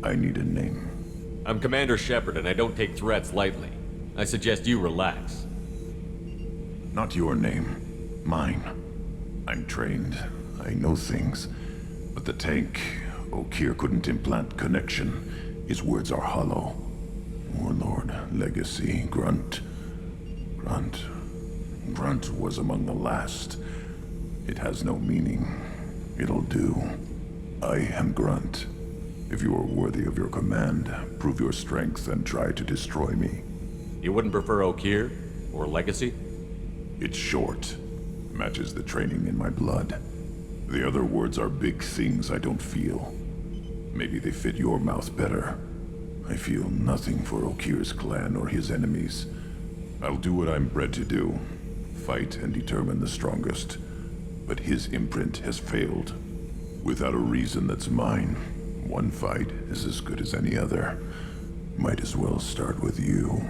I need a name. I'm Commander Shepard, and I don't take threats lightly. I suggest you relax. Not your name. Mine. I'm trained. I know things. But the tank, Okeer couldn't implant connection. His words are hollow. Warlord, Legacy, Grunt. Grunt was among the last. It has no meaning. It'll do. I am Grunt. If you are worthy of your command, prove your strength and try to destroy me. You wouldn't prefer Okeer? Or Legacy? It's short. Matches the training in my blood. The other words are big things I don't feel. Maybe they fit your mouth better. I feel nothing for Okeer's clan or his enemies. I'll do what I'm bred to do. Fight and determine the strongest. But his imprint has failed. Without a reason that's mine, one fight is as good as any other. Might as well start with you.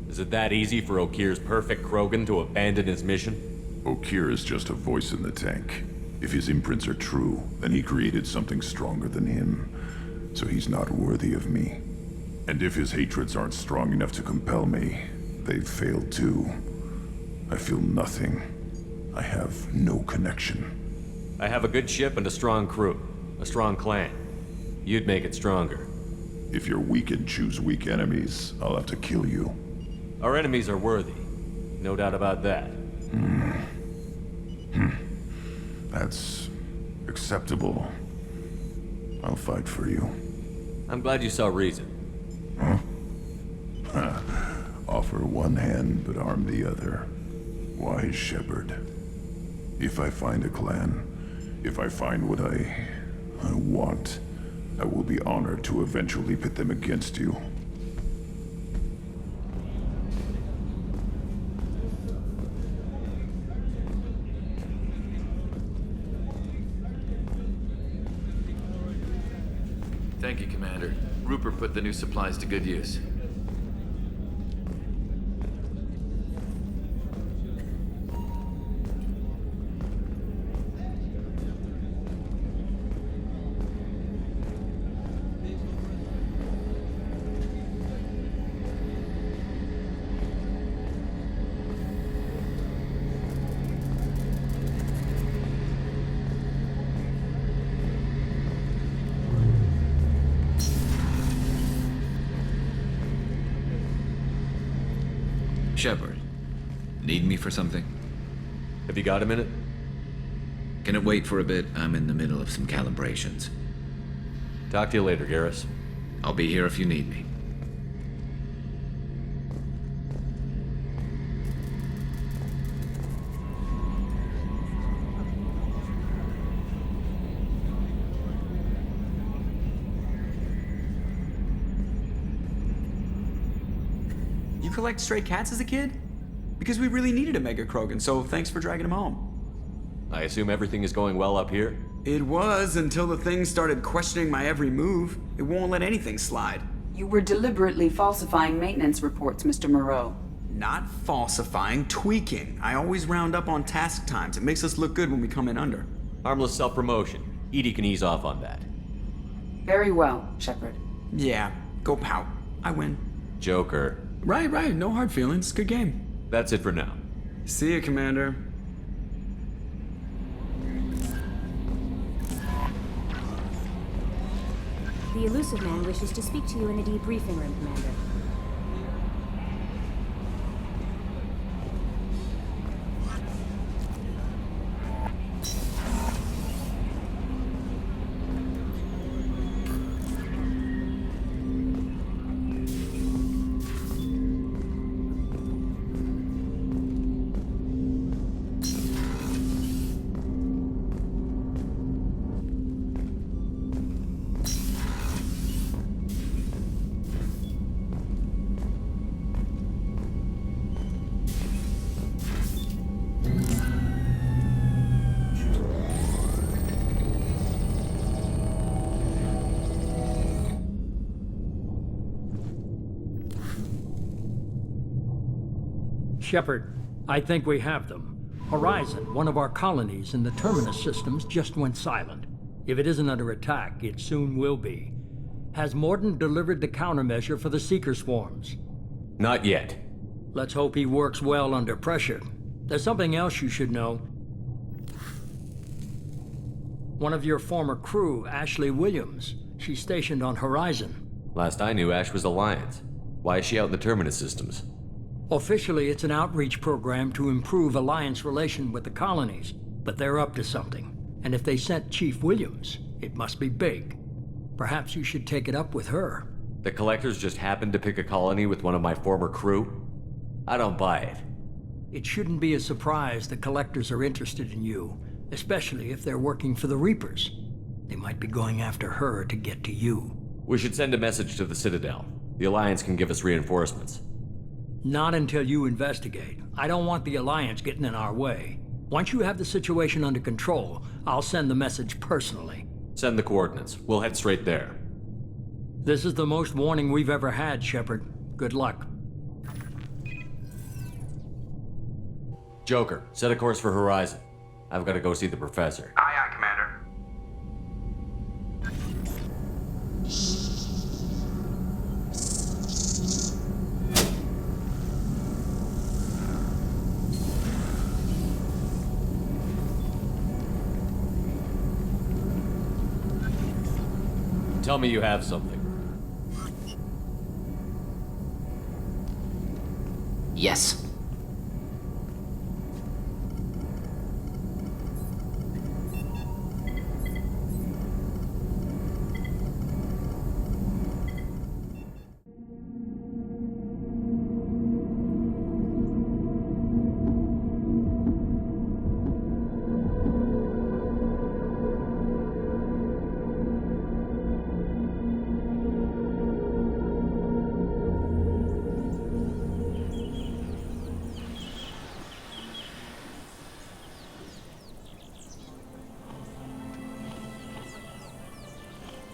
Is it that easy for Okeer's perfect Krogan to abandon his mission? Okeer is just a voice in the tank. If his imprints are true, then he created something stronger than him. So he's not worthy of me. And if his hatreds aren't strong enough to compel me, they've failed too. I feel nothing. I have no connection. I have a good ship and a strong crew. A strong clan. You'd make it stronger. If you're weak and choose weak enemies, I'll have to kill you. Our enemies are worthy. No doubt about that. That's acceptable. I'll fight for you. I'm glad you saw reason. Offer one hand, but arm the other. Wise Shepard. If I find a clan, if I find what I want, I will be honored to eventually pit them against you. Thank you, Commander. Rupert put the new supplies to good use. Shepard, need me for something? Have you got a minute? Can it wait for a bit? I'm in the middle of some calibrations. Talk to you later, Garrus. I'll be here if you need me. You collect stray cats as a kid? Because we really needed a Mega Krogan, so thanks for dragging him home. I assume everything is going well up here? It was until the thing started questioning my every move. It won't let anything slide. You were deliberately falsifying maintenance reports, Mr. Moreau. Not falsifying, tweaking. I always round up on task times. It makes us look good when we come in under. Harmless self-promotion. Edie can ease off on that. Very well, Shepard. Yeah, go pout. I win. Joker. Right. No hard feelings. Good game. That's it for now. See ya, Commander. The elusive man wishes to speak to you in the debriefing room, Commander. Shepard, I think we have them. Horizon, one of our colonies in the Terminus systems, just went silent. If it isn't under attack, it soon will be. Has Morden delivered the countermeasure for the Seeker swarms? Not yet. Let's hope he works well under pressure. There's something else you should know. One of your former crew, Ashley Williams, she's stationed on Horizon. Last I knew, Ash was Alliance. Why is she out in the Terminus systems? Officially, it's an outreach program to improve Alliance relation with the colonies, but they're up to something. And if they sent Chief Williams, it must be big. Perhaps you should take it up with her. The Collectors just happened to pick a colony with one of my former crew? I don't buy it. It shouldn't be a surprise the Collectors are interested in you, especially if they're working for the Reapers. They might be going after her to get to you. We should send a message to the Citadel. The Alliance can give us reinforcements. Not until you investigate. I don't want the Alliance getting in our way. Once you have the situation under control, I'll send the message personally. Send the coordinates. We'll head straight there. This is the most warning we've ever had, Shepard. Good luck. Joker, set a course for Horizon. I've got to go see the Professor. Aye, aye, Commander. Tell me you have something. Yes.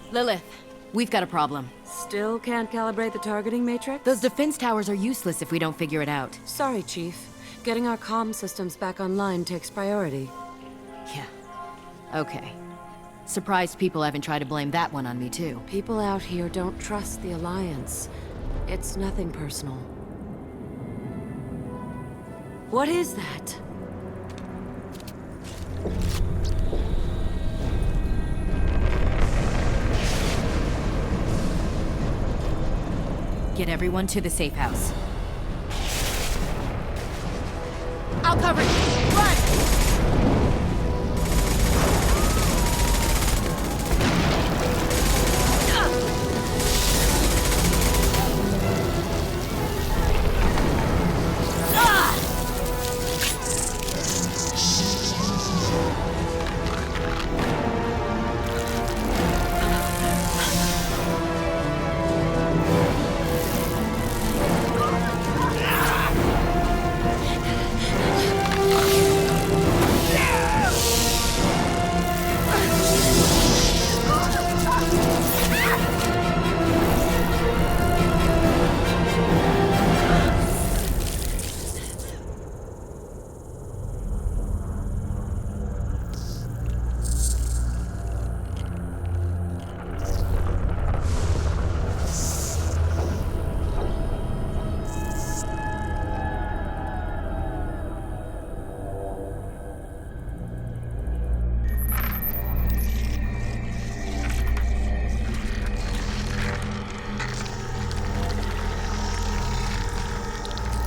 Lilith, we've got a problem. Still can't calibrate the targeting matrix? Those defense towers are useless if we don't figure it out. Sorry, Chief. Getting our comm systems back online takes priority. Yeah. Okay. Surprised people haven't tried to blame that one on me, too. People out here don't trust the Alliance. It's nothing personal. What is that? Get everyone to the safe house. I'll cover you! Run!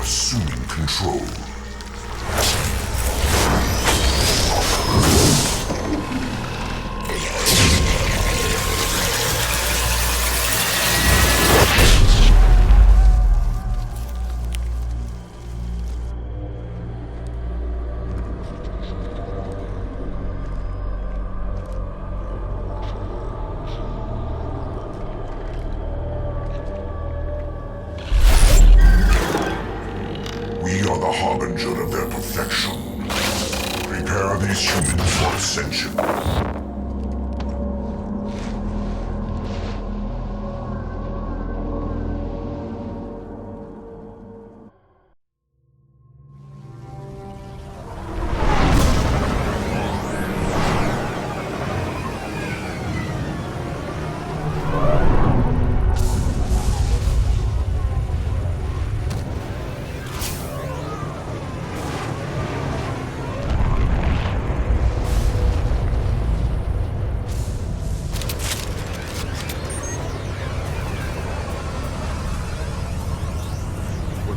Assuming control. We are the harbinger of their perfection. Prepare these humans for ascension.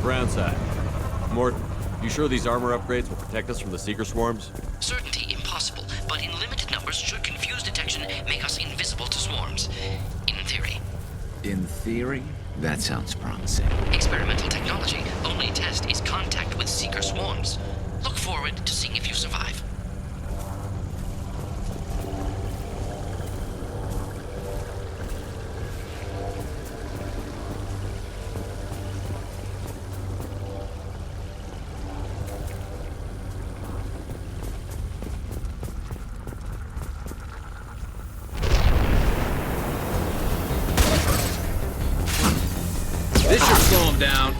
ground side. Mort, you sure these armor upgrades will protect us from the Seeker swarms? Certainty impossible, but in limited numbers should confuse detection, make us invisible to swarms. In theory. In theory, that sounds promising. Experimental technology. Only test is contact with Seeker swarms. Look forward to seeing if you survive. This should slow him down.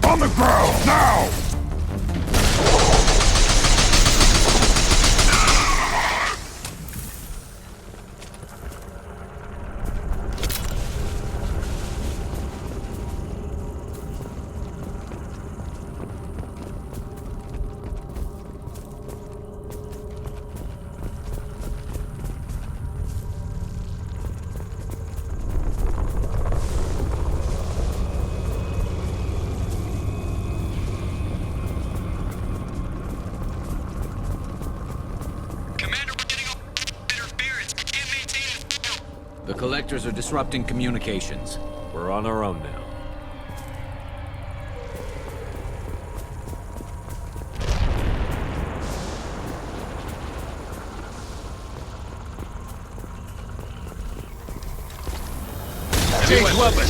On the ground, now! The collectors are disrupting communications. We're on our own now. Change weapon!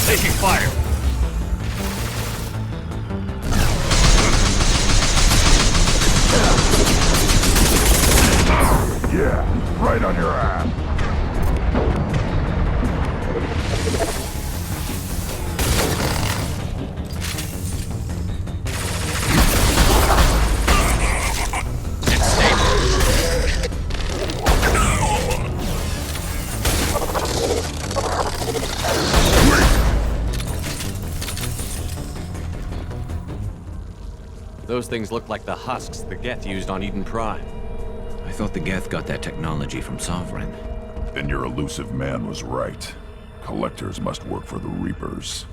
Taking fire! Yeah, right on your ass. Those things look like the husks the Geth used on Eden Prime. I thought the Geth got that technology from Sovereign. Then your elusive man was right. Collectors must work for the Reapers.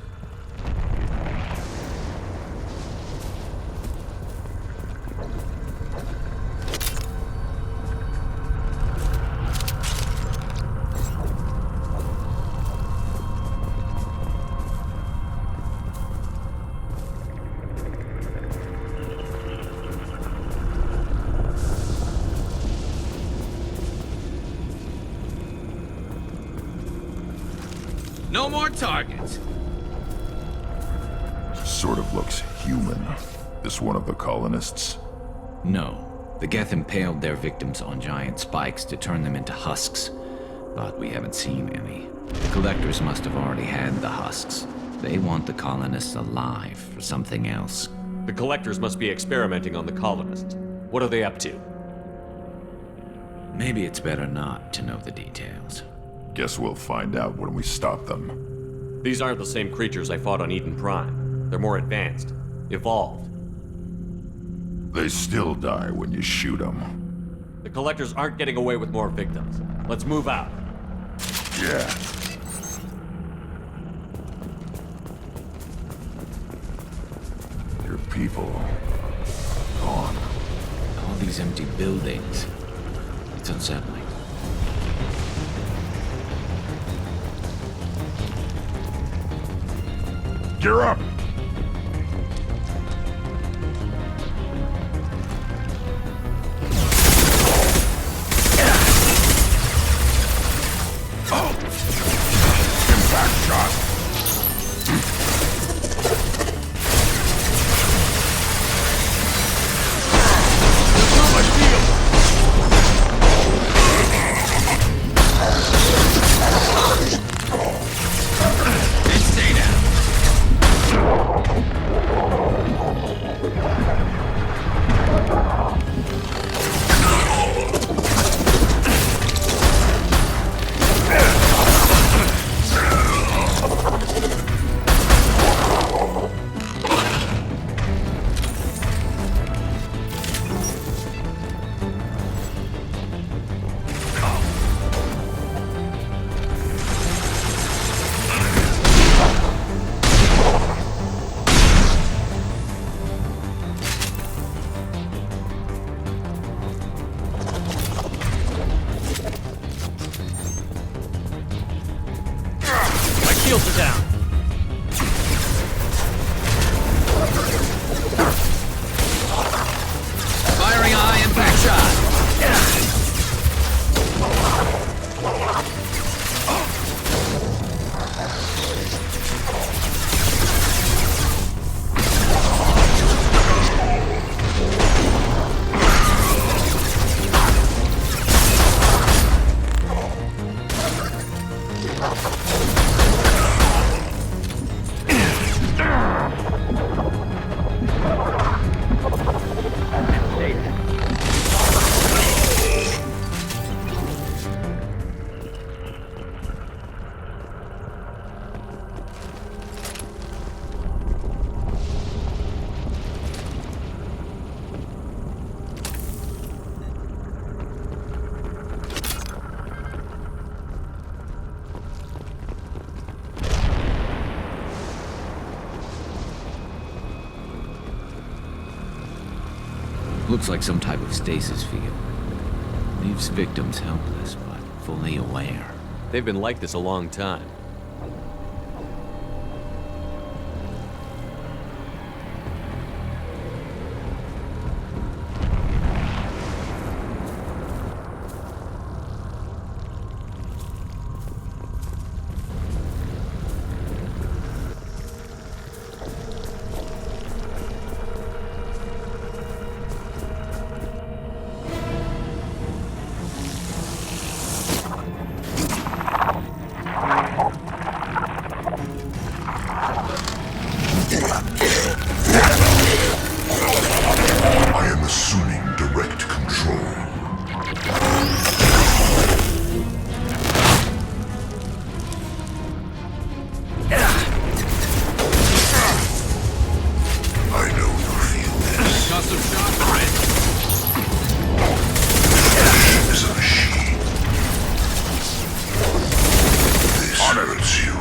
No more targets. Sort of looks human. This one of the colonists? No. The Geth impaled their victims on giant spikes to turn them into husks. But we haven't seen any. The collectors must have already had the husks. They want the colonists alive for something else. The collectors must be experimenting on the colonists. What are they up to? Maybe it's better not to know the details. Guess we'll find out when we stop them. These aren't the same creatures I fought on Eden Prime. They're more advanced. Evolved. They still die when you shoot them. The collectors aren't getting away with more victims. Let's move out. Yeah. Your people... gone. All these empty buildings. It's unsettling. Gear up! Impact shot! Shields are down. Firing a high impact shot. Looks like some type of stasis field. Leaves victims helpless, but fully aware. They've been like this a long time. I am assuming direct control. I know you feel this. Custom shot already. Is a machine. This hurts you.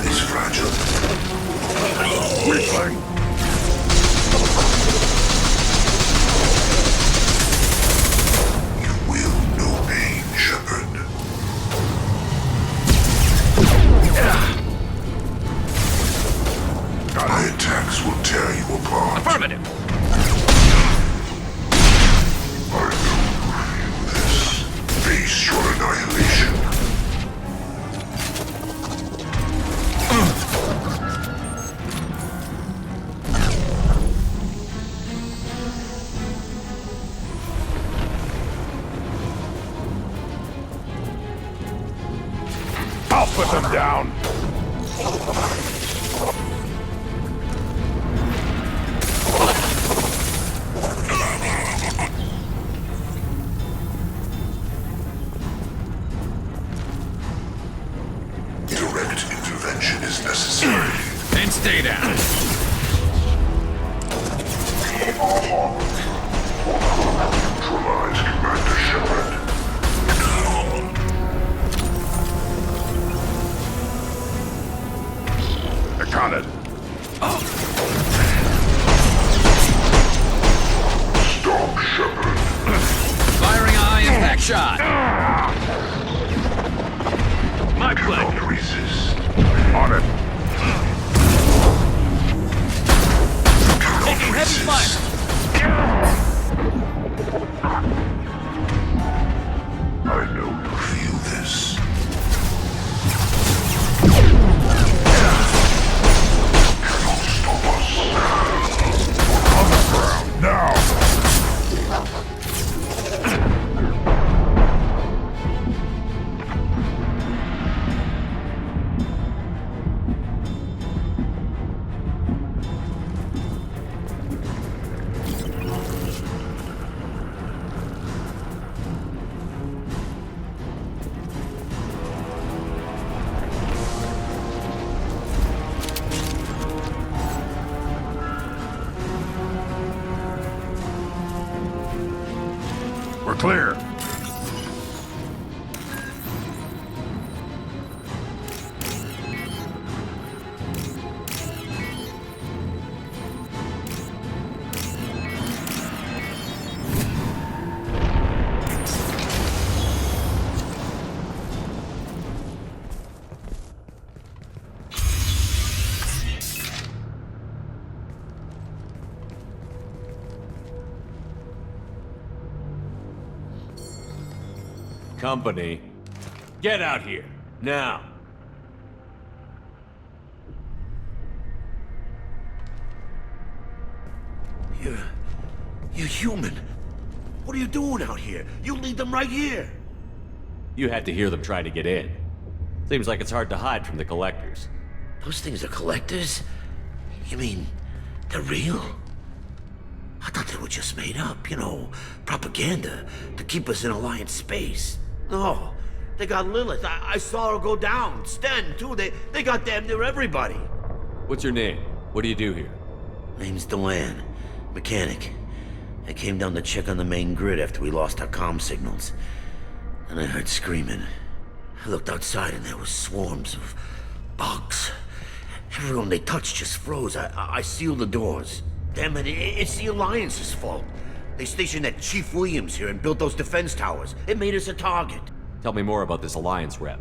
It's fragile. Weakling. You will know pain, Shepard. I'll put them down! Direct intervention is necessary. Then stay down. Neutralize Commander Shepard. Got it. Stop, Shepard. Firing a high impact shot. My pleasure. Resist. On it. Taking heavy fire. I know you feel this. Now! We're clear. Company, get out here, now. You're human. What are you doing out here? You lead them right here. You had to hear them try to get in. Seems like it's hard to hide from the collectors. Those things are collectors? You mean, they're real? I thought they were just made up, you know, propaganda to keep us in Alliance space. No, they got Lilith. I saw her go down. Sten, too. They got damn near everybody. What's your name? What do you do here? Name's Dewan. Mechanic. I came down to check on the main grid after we lost our comm signals. And I heard screaming. I looked outside and there was swarms of bugs. Everyone they touched just froze. I sealed the doors. Damn it, it's the Alliance's fault. They stationed that Chief Williams here and built those defense towers. It made us a target. Tell me more about this Alliance rep.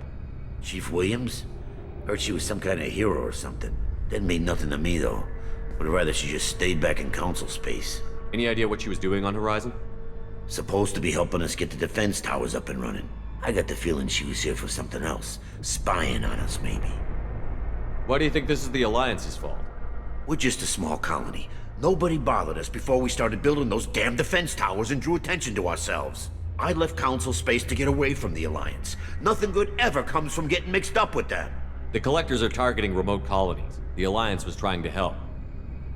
Chief Williams? Heard she was some kind of hero or something. Didn't mean nothing to me, though. Would rather she just stayed back in Council space. Any idea what she was doing on Horizon? Supposed to be helping us get the defense towers up and running. I got the feeling she was here for something else. Spying on us, maybe. Why do you think this is the Alliance's fault? We're just a small colony. Nobody bothered us before we started building those damn defense towers and drew attention to ourselves. I left Council space to get away from the Alliance. Nothing good ever comes from getting mixed up with them. The collectors are targeting remote colonies. The Alliance was trying to help.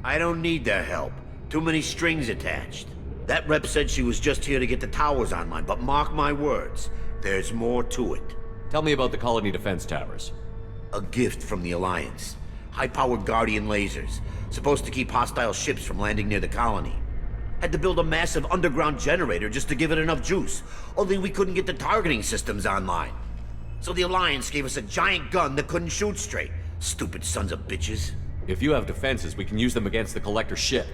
I don't need their help. Too many strings attached. That rep said she was just here to get the towers online, but mark my words, there's more to it. Tell me about the colony defense towers. A gift from the Alliance. High-powered Guardian lasers. Supposed to keep hostile ships from landing near the colony. Had to build a massive underground generator just to give it enough juice. Only we couldn't get the targeting systems online. So the Alliance gave us a giant gun that couldn't shoot straight. Stupid sons of bitches. If you have defenses, we can use them against the Collector ship.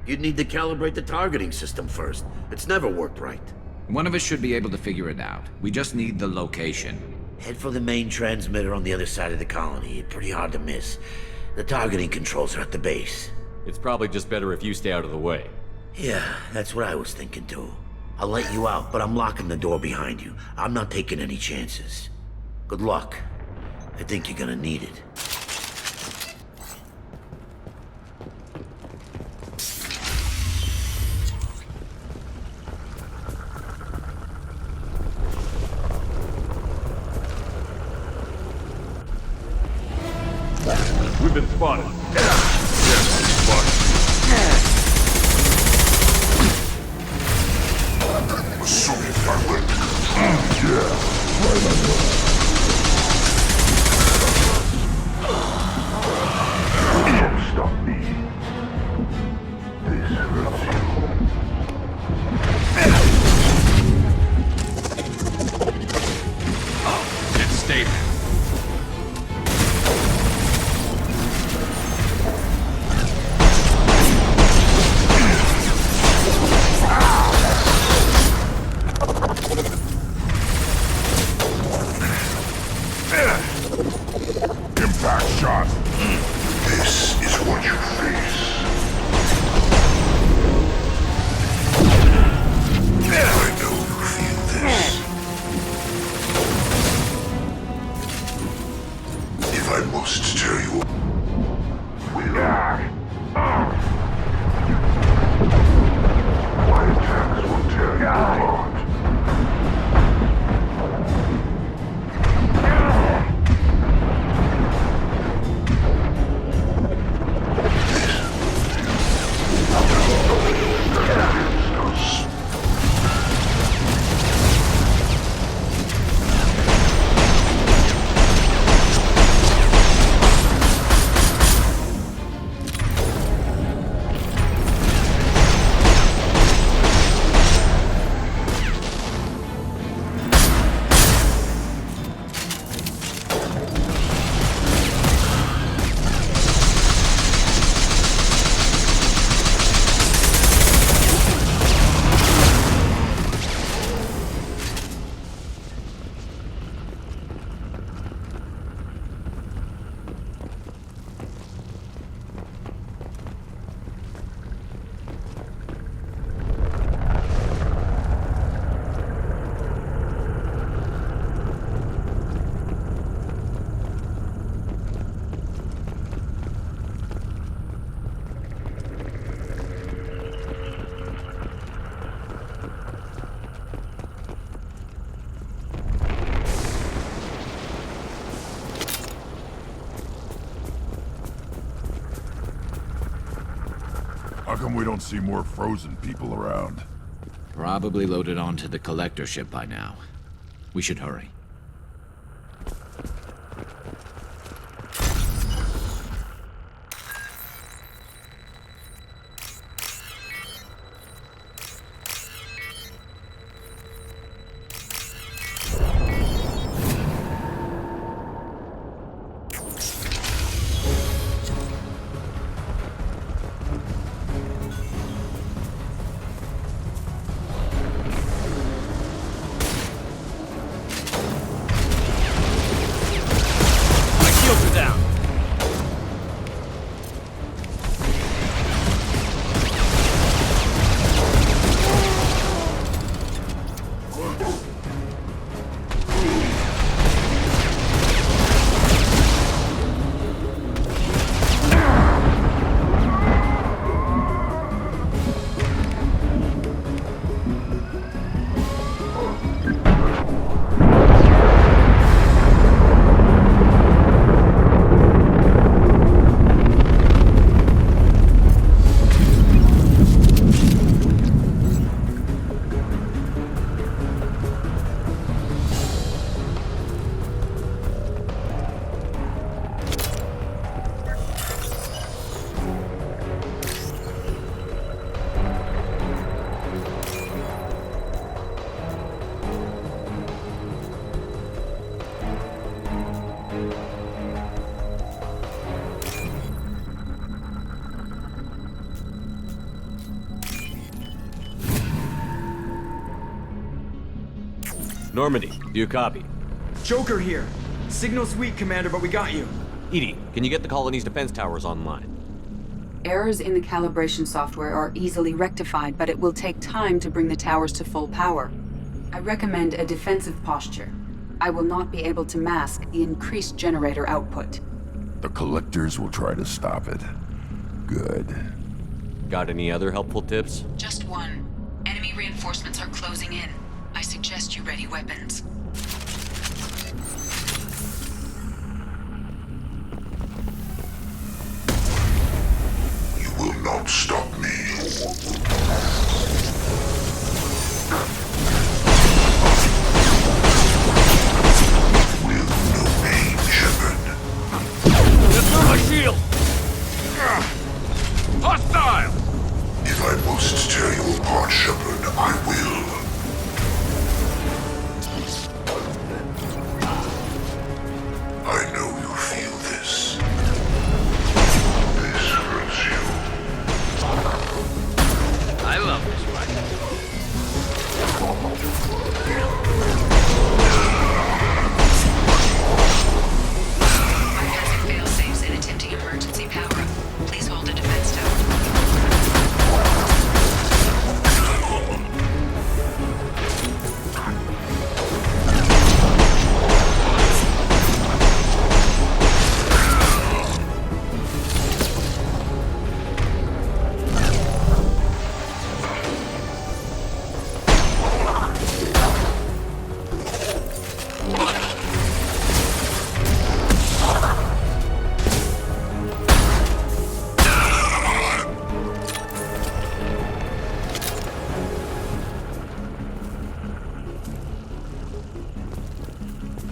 You'd need to calibrate the targeting system first. It's never worked right. One of us should be able to figure it out. We just need the location. Head for the main transmitter on the other side of the colony. Pretty hard to miss. The targeting controls are at the base. It's probably just better if you stay out of the way. Yeah, that's what I was thinking too. I'll let you out, but I'm locking the door behind you. I'm not taking any chances. Good luck. I think you're gonna need it. We've been spotted. Assuming direct control. Yeah, right on. Can't stop me. This hurts you. It's stable. Impact shot. This is what you face. I know you feel this. If I must tear you up, my attacks will tear you apart. How come we don't see more frozen people around? Probably loaded onto the collector ship by now. We should hurry. Normandy, do you copy? Joker here. Signal's weak, Commander, but we got you. Edie, can you get the colony's defense towers online? Errors in the calibration software are easily rectified, but it will take time to bring the towers to full power. I recommend a defensive posture. I will not be able to mask the increased generator output. The collectors will try to stop it. Good. Got any other helpful tips? Just one. Enemy reinforcements are closing in. I suggest you ready weapons.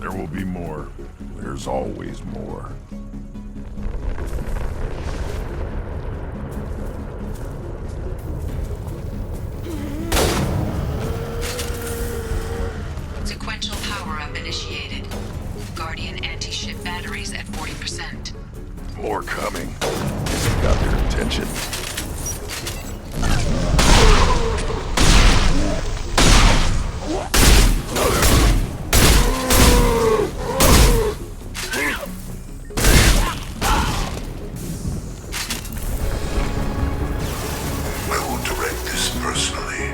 There will be more. There's always more. Sequential power-up initiated. Guardian anti-ship batteries at 40%. More coming. Got their attention. I will direct this personally.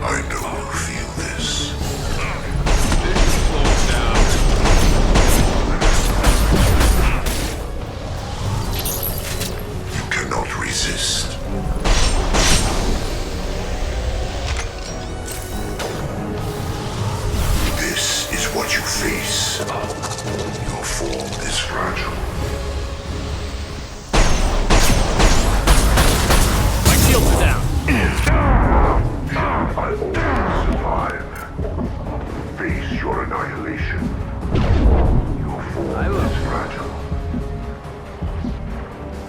I know you feel this. You cannot resist. This is what you face. Your form is fragile. My shields are down. I always survive. Face your annihilation. Your form is fragile.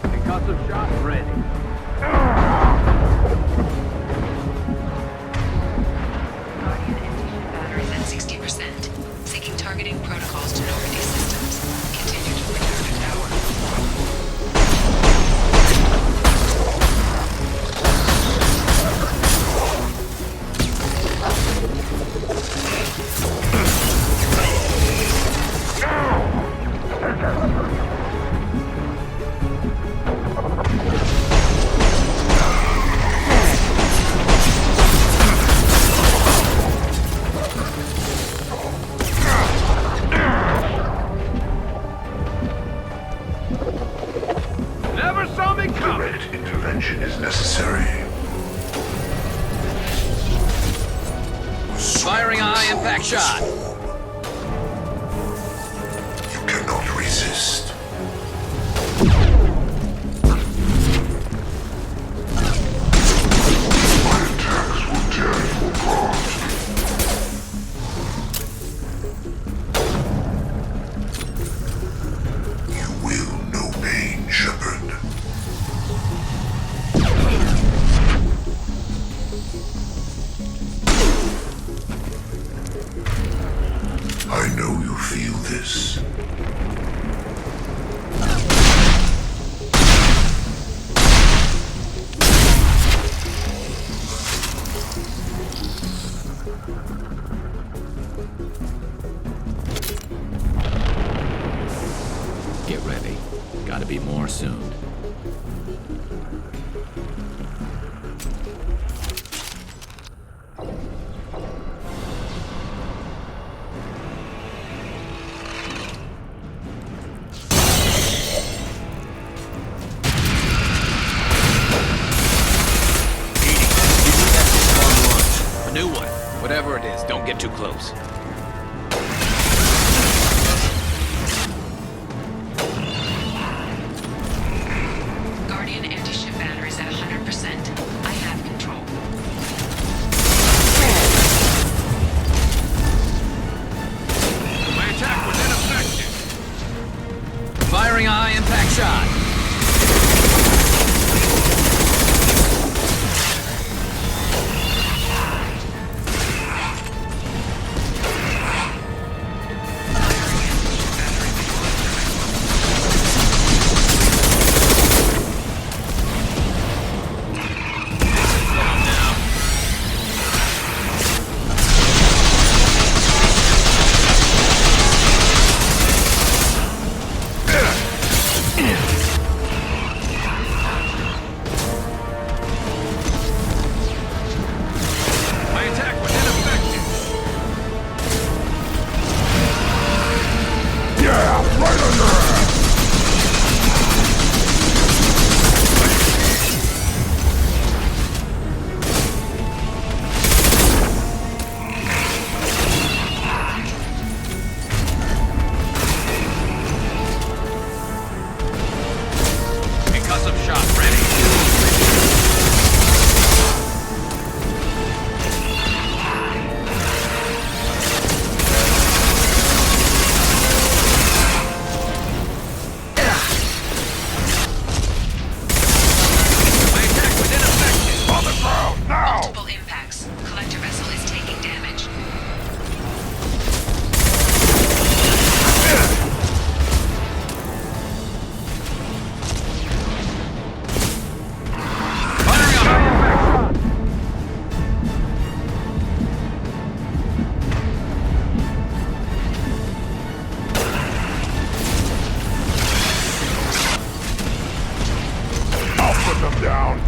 Concussive shot ready. Guardian anti-ship batteries at 60%. Seeking targeting protocols to know these systems. Continue to return to tower. Never saw me come. Direct intervention is necessary. Firing a high impact shot. You cannot resist. My attacks will tear you apart. You will know pain, Shepard. I know you feel this. Get ready. Gotta be more soon. A new one. Whatever it is, don't get too close. Guardian anti-ship batteries at 100%. I have control. My attack was ineffective. Firing a high impact shot. down.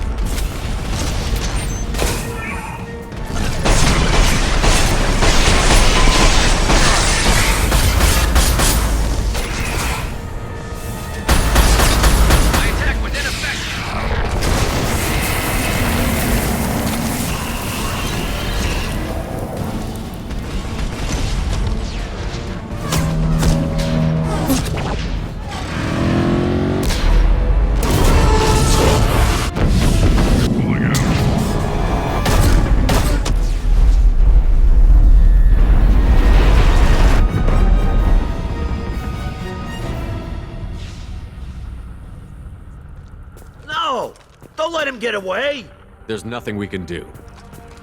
No! Don't let him get away! There's nothing we can do.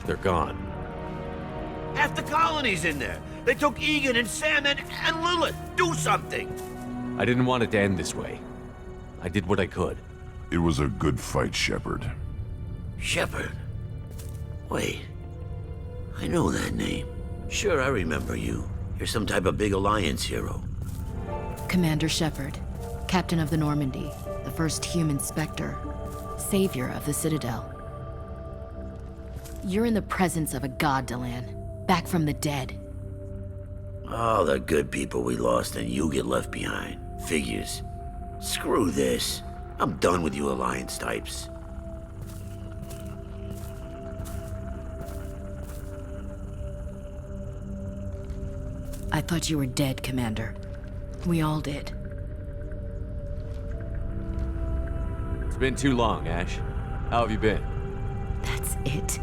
They're gone. Half the colony's in there. They took Egan and Sam and Lilith. Do something! I didn't want it to end this way. I did what I could. It was a good fight, Shepard. Shepard? Wait. I know that name. Sure, I remember you. You're some type of big Alliance hero. Commander Shepard, Captain of the Normandy, the first human Spectre, savior of the Citadel. You're in the presence of a god, Delan, back from the dead. All the good people we lost and you get left behind. Figures. Screw this. I'm done with you Alliance types. I thought you were dead, Commander. We all did. It's been too long, Ash. How have you been? That's it?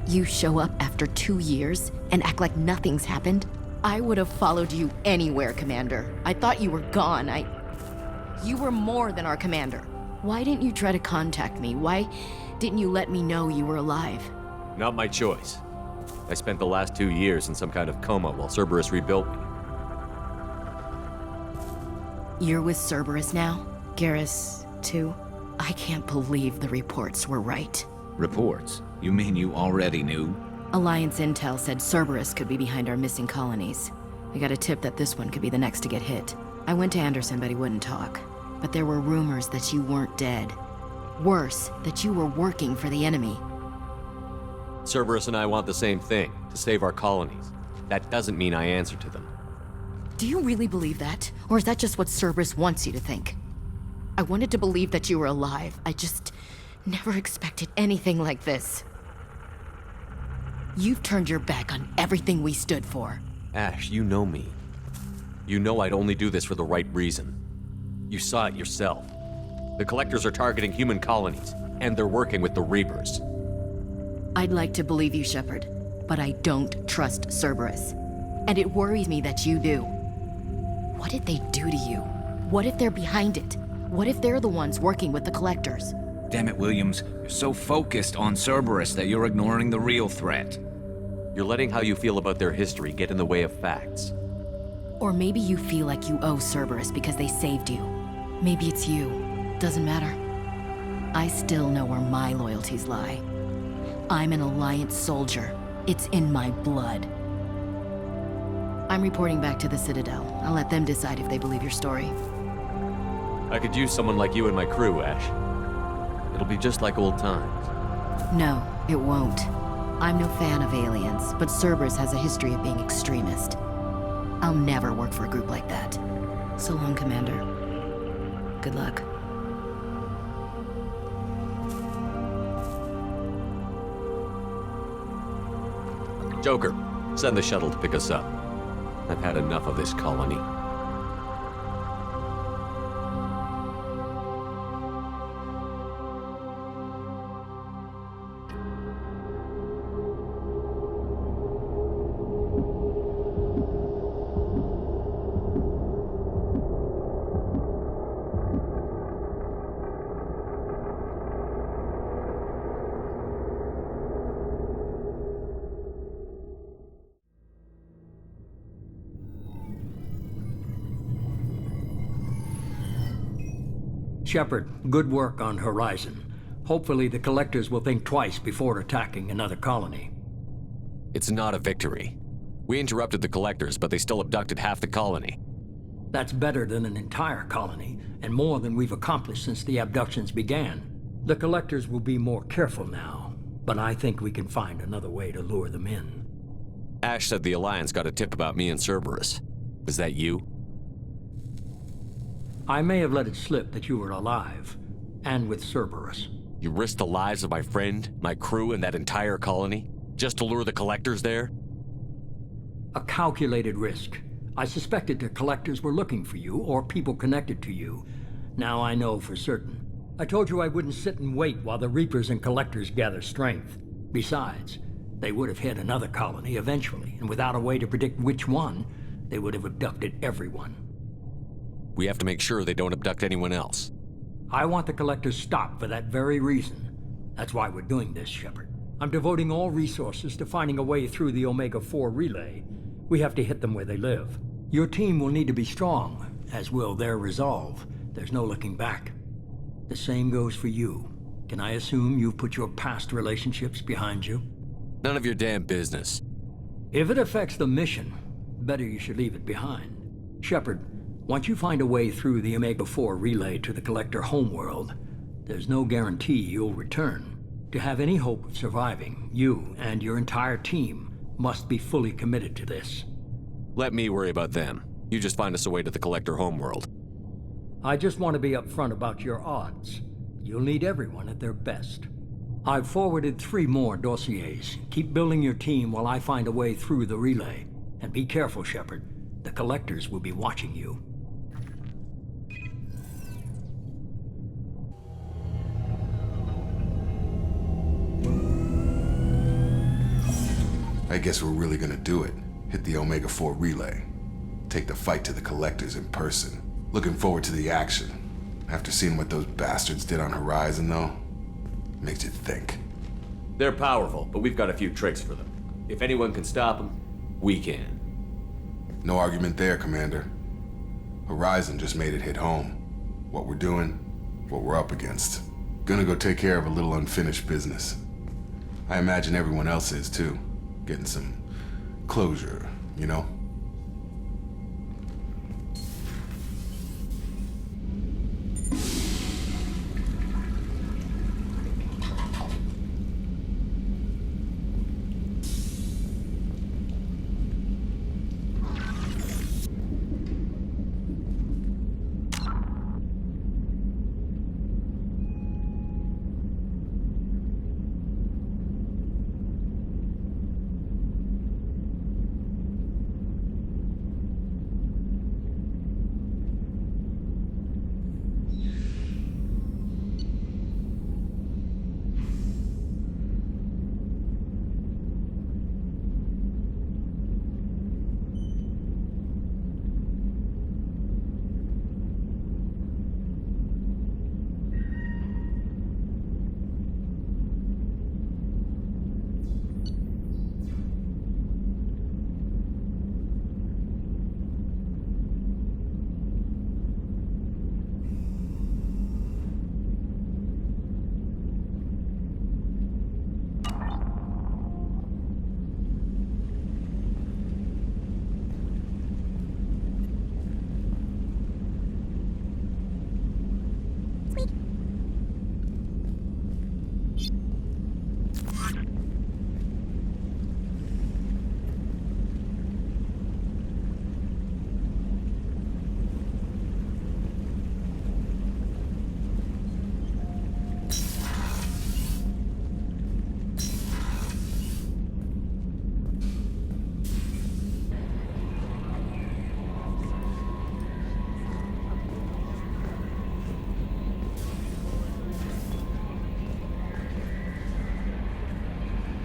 You show up after 2 years and act like nothing's happened? I would have followed you anywhere, Commander. I thought you were gone. You were more than our commander. Why didn't you try to contact me? Why didn't you let me know you were alive? Not my choice. I spent the last 2 years in some kind of coma while Cerberus rebuilt me. You're with Cerberus now? Garrus, too? I can't believe the reports were right. Reports? You mean you already knew? Alliance intel said Cerberus could be behind our missing colonies. We got a tip that this one could be the next to get hit. I went to Anderson, but he wouldn't talk. But there were rumors that you weren't dead. Worse, that you were working for the enemy. Cerberus and I want the same thing, to save our colonies. That doesn't mean I answer to them. Do you really believe that? Or is that just what Cerberus wants you to think? I wanted to believe that you were alive. I just never expected anything like this. You've turned your back on everything we stood for. Ash, you know me. You know I'd only do this for the right reason. You saw it yourself. The Collectors are targeting human colonies, and they're working with the Reapers. I'd like to believe you, Shepard, but I don't trust Cerberus. And it worries me that you do. What did they do to you? What if they're behind it? What if they're the ones working with the Collectors? Damn it, Williams. You're so focused on Cerberus that you're ignoring the real threat. You're letting how you feel about their history get in the way of facts. Or maybe you feel like you owe Cerberus because they saved you. Maybe it's you. Doesn't matter. I still know where my loyalties lie. I'm an Alliance soldier. It's in my blood. I'm reporting back to the Citadel. I'll let them decide if they believe your story. I could use someone like you in my crew, Ash. It'll be just like old times. No, it won't. I'm no fan of aliens, but Cerberus has a history of being extremist. I'll never work for a group like that. So long, Commander. Good luck. Joker, send the shuttle to pick us up. I've had enough of this colony. Shepard, good work on Horizon. Hopefully the Collectors will think twice before attacking another colony. It's not a victory. We interrupted the Collectors, but they still abducted half the colony. That's better than an entire colony, and more than we've accomplished since the abductions began. The Collectors will be more careful now, but I think we can find another way to lure them in. Ash said the Alliance got a tip about me and Cerberus. Was that you? I may have let it slip that you were alive, and with Cerberus. You risked the lives of my friend, my crew, and that entire colony, just to lure the Collectors there? A calculated risk. I suspected the Collectors were looking for you, or people connected to you. Now I know for certain. I told you I wouldn't sit and wait while the Reapers and Collectors gather strength. Besides, they would have hit another colony eventually, and without a way to predict which one, they would have abducted everyone. We have to make sure they don't abduct anyone else. I want the Collectors stopped for that very reason. That's why we're doing this, Shepard. I'm devoting all resources to finding a way through the Omega-4 relay. We have to hit them where they live. Your team will need to be strong, as will their resolve. There's no looking back. The same goes for you. Can I assume you've put your past relationships behind you? None of your damn business. If it affects the mission, better you should leave it behind. Shepard, once you find a way through the Omega-4 relay to the Collector homeworld, there's no guarantee you'll return. To have any hope of surviving, you and your entire team must be fully committed to this. Let me worry about them. You just find us a way to the Collector homeworld. I just want to be upfront about your odds. You'll need everyone at their best. I've forwarded 3 more dossiers. Keep building your team while I find a way through the relay. And be careful, Shepard. The Collectors will be watching you. I guess we're really gonna do it. Hit the Omega-4 relay. Take the fight to the Collectors in person. Looking forward to the action. After seeing what those bastards did on Horizon, though, makes you think. They're powerful, but we've got a few tricks for them. If anyone can stop them, we can. No argument there, Commander. Horizon just made it hit home. What we're doing, what we're up against. Gonna go take care of a little unfinished business. I imagine everyone else is, too. Getting some closure, you know?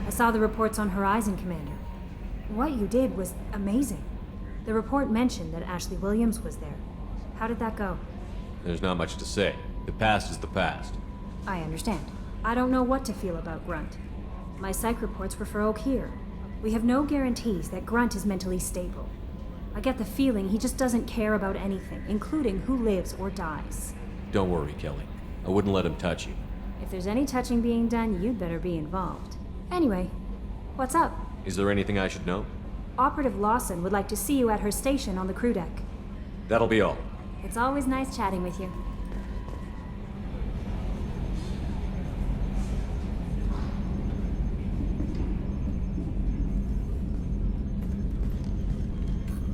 I saw the reports on Horizon, Commander. What you did was amazing. The report mentioned that Ashley Williams was there. How did that go? There's not much to say. The past is the past. I understand. I don't know what to feel about Grunt. My psych reports were for Oak here. We have no guarantees that Grunt is mentally stable. I get the feeling he just doesn't care about anything, including who lives or dies. Don't worry, Kelly. I wouldn't let him touch you. If there's any touching being done, you'd better be involved. Anyway, what's up? Is there anything I should know? Operative Lawson would like to see you at her station on the crew deck. That'll be all. It's always nice chatting with you.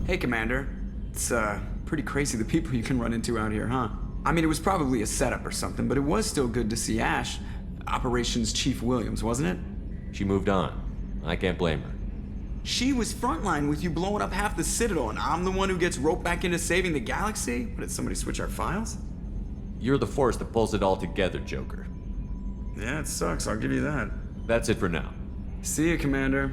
Hey, Commander. It's, pretty crazy the people you can run into out here, huh? I mean, it was probably a setup or something, but it was still good to see Ash. Operations Chief Williams, wasn't it? She moved on. I can't blame her. She was frontline with you blowing up half the Citadel, and I'm the one who gets roped back into saving the galaxy? What, did somebody switch our files? You're the force that pulls it all together, Joker. Yeah, it sucks, I'll give you that. That's it for now. See you, Commander.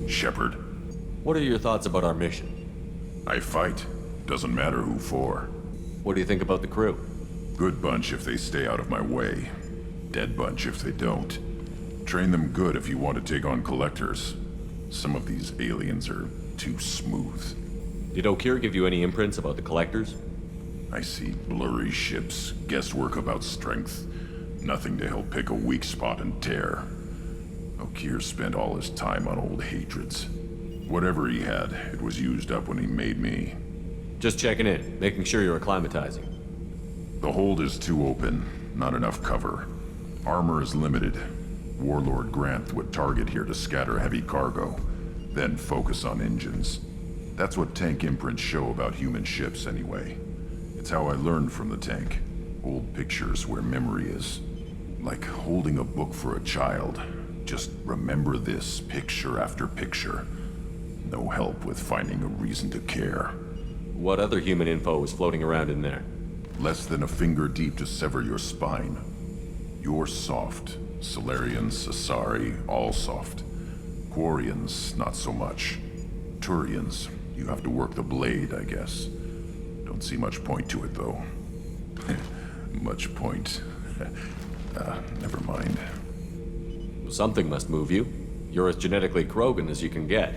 Shepard. What are your thoughts about our mission? I fight. Doesn't matter who for. What do you think about the crew? Good bunch if they stay out of my way. Dead bunch if they don't. Train them good if you want to take on collectors. Some of these aliens are too smooth. Did O'Keefe give you any imprints about the collectors? I see blurry ships, guesswork about strength. Nothing to help pick a weak spot and tear. O'Keefe spent all his time on old hatreds. Whatever he had, it was used up when he made me. Just checking in, making sure you're acclimatizing. The hold is too open, not enough cover. Armor is limited. Warlord Grant would target here to scatter heavy cargo, then focus on engines. That's what tank imprints show about human ships anyway. It's how I learned from the tank. Old pictures where memory is. Like holding a book for a child. Just remember this, picture after picture. No help with finding a reason to care. What other human info was floating around in there? Less than a finger deep to sever your spine. You're soft. Solarians, Asari, all soft. Quarians, not so much. Turians, you have to work the blade, I guess. Don't see much point to it, though. Much point. Never mind. Something must move you. You're as genetically Krogan as you can get.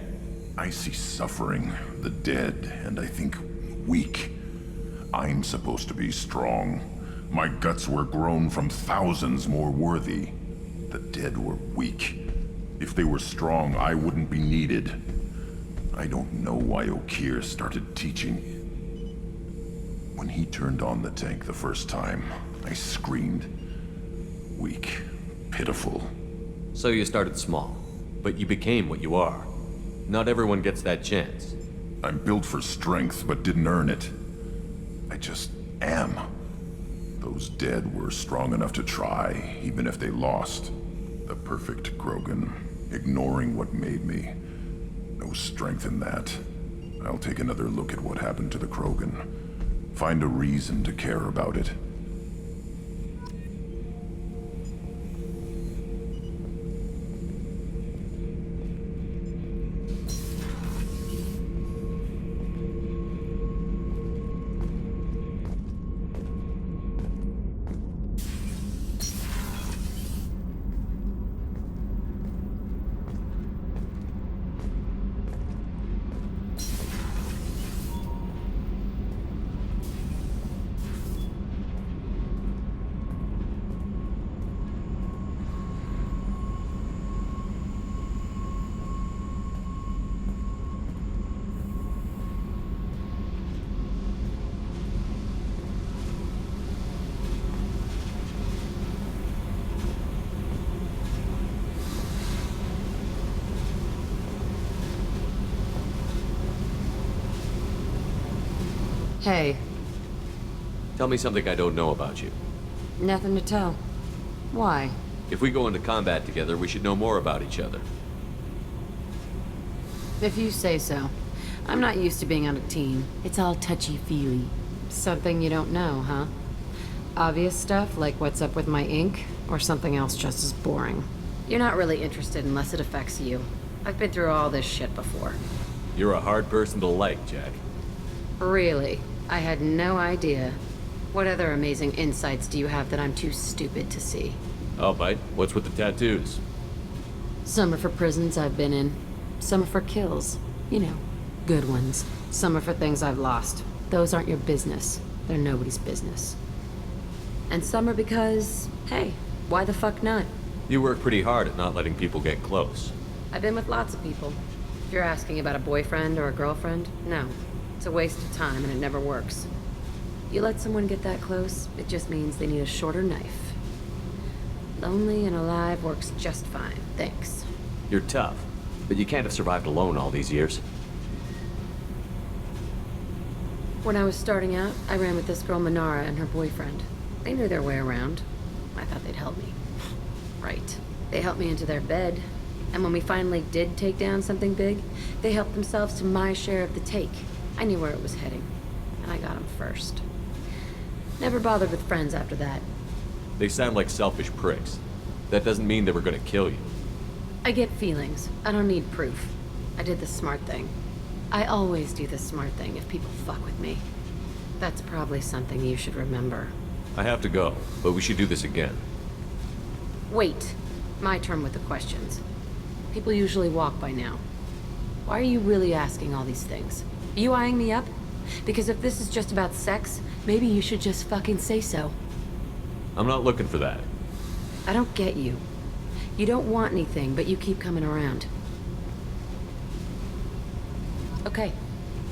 I see suffering, the dead, and I think weak. I'm supposed to be strong. My guts were grown from thousands more worthy. The dead were weak. If they were strong, I wouldn't be needed. I don't know why O'Keefe started teaching. When he turned on the tank the first time, I screamed. Weak. Pitiful. So you started small, but you became what you are. Not everyone gets that chance. I'm built for strength, but didn't earn it. I just am. Those dead were strong enough to try, even if they lost. The perfect Krogan, ignoring what made me. No strength in that. I'll take another look at what happened to the Krogan. Find a reason to care about it. Hey. Tell me something I don't know about you. Nothing to tell. Why? If we go into combat together, we should know more about each other. If you say so. I'm not used to being on a team. It's all touchy-feely. Something you don't know, huh? Obvious stuff, like what's up with my ink, or something else just as boring. You're not really interested unless it affects you. I've been through all this shit before. You're a hard person to like, Jack. Really? I had no idea. What other amazing insights do you have that I'm too stupid to see? I'll bite. What's with the tattoos? Some are for prisons I've been in. Some are for kills. You know, good ones. Some are for things I've lost. Those aren't your business. They're nobody's business. And some are because, hey, why the fuck not? You work pretty hard at not letting people get close. I've been with lots of people. If you're asking about a boyfriend or a girlfriend, no. It's a waste of time and it never works. You let someone get that close, it just means they need a shorter knife. Lonely and alive works just fine, thanks. You're tough, but you can't have survived alone all these years. When I was starting out, I ran with this girl Minara and her boyfriend. They knew their way around. I thought they'd help me. Right. They helped me into their bed. And when we finally did take down something big, they helped themselves to my share of the take. I knew where it was heading, and I got them first. Never bothered with friends after that. They sound like selfish pricks. That doesn't mean they were gonna kill you. I get feelings. I don't need proof. I did the smart thing. I always do the smart thing if people fuck with me. That's probably something you should remember. I have to go, but we should do this again. Wait. My turn with the questions. People usually walk by now. Why are you really asking all these things? Are you eyeing me up? Because if this is just about sex, maybe you should just fucking say so. I'm not looking for that. I don't get you. You don't want anything, but you keep coming around. Okay.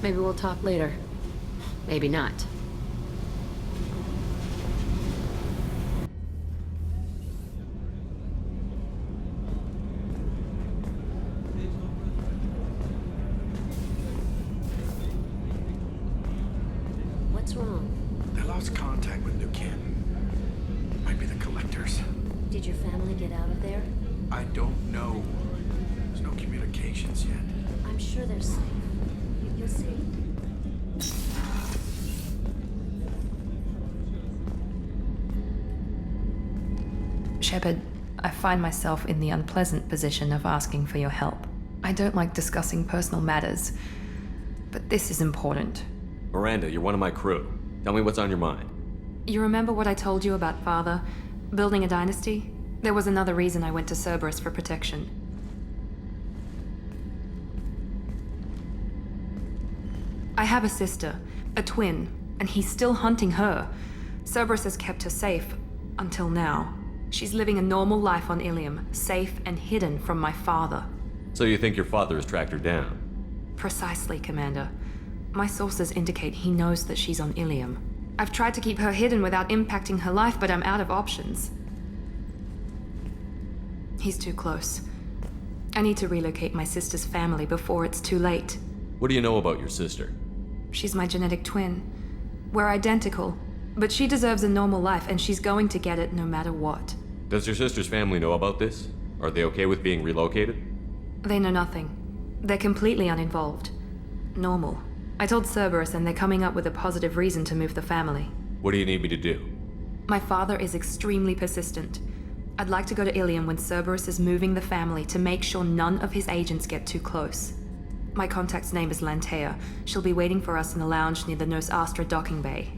Maybe we'll talk later. Maybe not. What's wrong? They lost contact with New Kin. Might be the collectors. Did your family get out of there? I don't know. There's no communications yet. I'm sure they're safe. You'll see. Shepard, I find myself in the unpleasant position of asking for your help. I don't like discussing personal matters, but this is important. Miranda, you're one of my crew. Tell me what's on your mind. You remember what I told you about Father? Building a dynasty? There was another reason I went to Cerberus for protection. I have a sister, a twin, and he's still hunting her. Cerberus has kept her safe, until now. She's living a normal life on Ilium, safe and hidden from my father. So you think your father has tracked her down? Precisely, Commander. My sources indicate he knows that she's on Ilium. I've tried to keep her hidden without impacting her life, but I'm out of options. He's too close. I need to relocate my sister's family before it's too late. What do you know about your sister? She's my genetic twin. We're identical, but she deserves a normal life, and she's going to get it no matter what. Does your sister's family know about this? Are they okay with being relocated? They know nothing. They're completely uninvolved. Normal. I told Cerberus, and they're coming up with a positive reason to move the family. What do you need me to do? My father is extremely persistent. I'd like to go to Ilium when Cerberus is moving the family to make sure none of his agents get too close. My contact's name is Lantea. She'll be waiting for us in the lounge near the Nos Astra docking bay.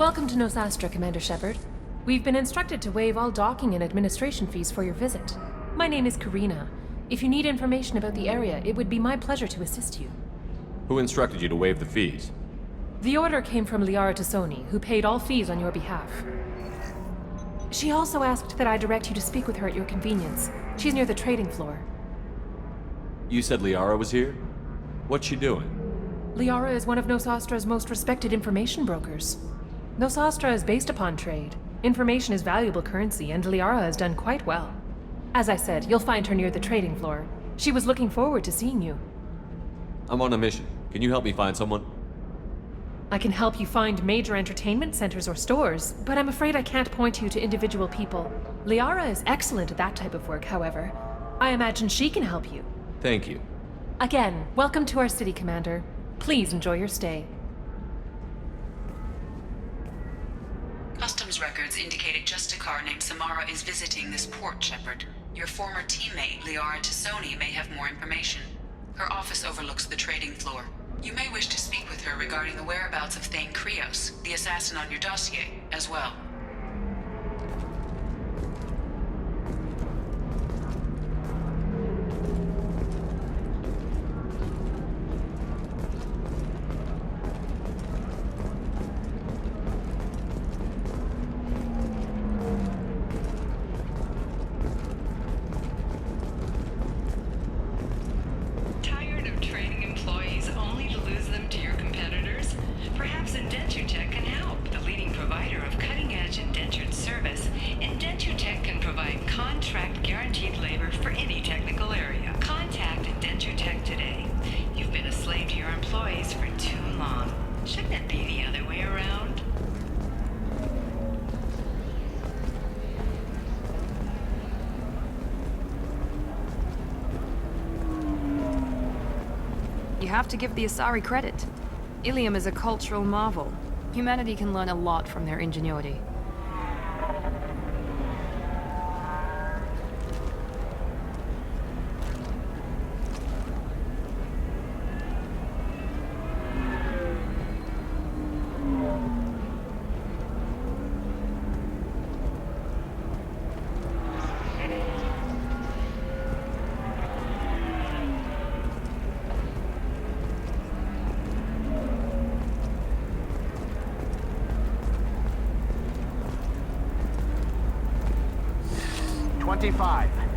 Welcome to Nosastra, Commander Shepard. We've been instructed to waive all docking and administration fees for your visit. My name is Karina. If you need information about the area, it would be my pleasure to assist you. Who instructed you to waive the fees? The order came from Liara Tassoni, who paid all fees on your behalf. She also asked that I direct you to speak with her at your convenience. She's near the trading floor. You said Liara was here? What's she doing? Liara is one of Nosastra's most respected information brokers. Nosastra is based upon trade. Information is valuable currency, and Liara has done quite well. As I said, you'll find her near the trading floor. She was looking forward to seeing you. I'm on a mission. Can you help me find someone? I can help you find major entertainment centers or stores, but I'm afraid I can't point you to individual people. Liara is excellent at that type of work, however. I imagine she can help you. Thank you. Again, welcome to our city, Commander. Please enjoy your stay. Customs records indicated just a car named Samara is visiting this port, Shepard. Your former teammate, Liara Tassoni, may have more information. Her office overlooks the trading floor. You may wish to speak with her regarding the whereabouts of Thane Krios, the assassin on your dossier, as well. Tired of training employees only to lose them to your competitors? Perhaps Indentutech can help. The leading provider of cutting-edge indentured service, Indentutech can provide contract-guaranteed labor for any technical area. Contact Indentutech today. You've been a slave to your employees for too long. Shouldn't it be the other way around? You have to give the Asari credit. Ilium is a cultural marvel. Humanity can learn a lot from their ingenuity.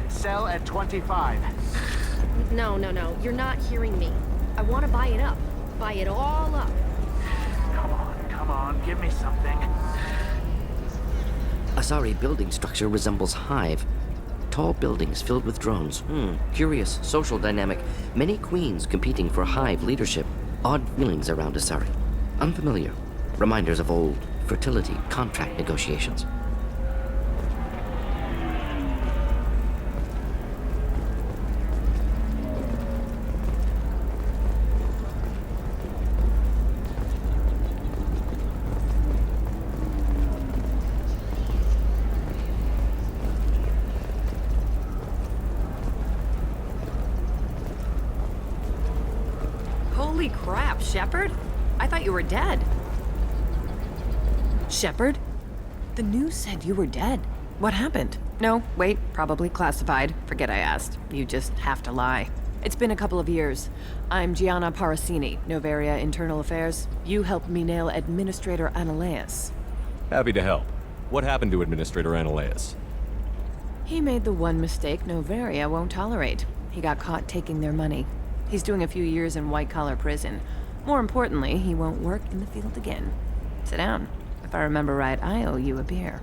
Sell at 25. No. You're not hearing me. I want to buy it up. Buy it all up. Come on. Give me something. Asari building structure resembles hive. Tall buildings filled with drones. Curious social dynamic. Many queens competing for hive leadership. Odd feelings around Asari. Unfamiliar. Reminders of old fertility contract negotiations. Holy crap, Shepard? I thought you were dead. Shepard? The news said you were dead. What happened? No, wait, probably classified. Forget I asked. You just have to lie. It's been a couple of years. I'm Gianna Parasini, Novaria Internal Affairs. You helped me nail Administrator Analeus. Happy to help. What happened to Administrator Analeus? He made the one mistake Novaria won't tolerate. He got caught taking their money. He's doing a few years in white-collar prison. More importantly, he won't work in the field again. Sit down. If I remember right, I owe you a beer.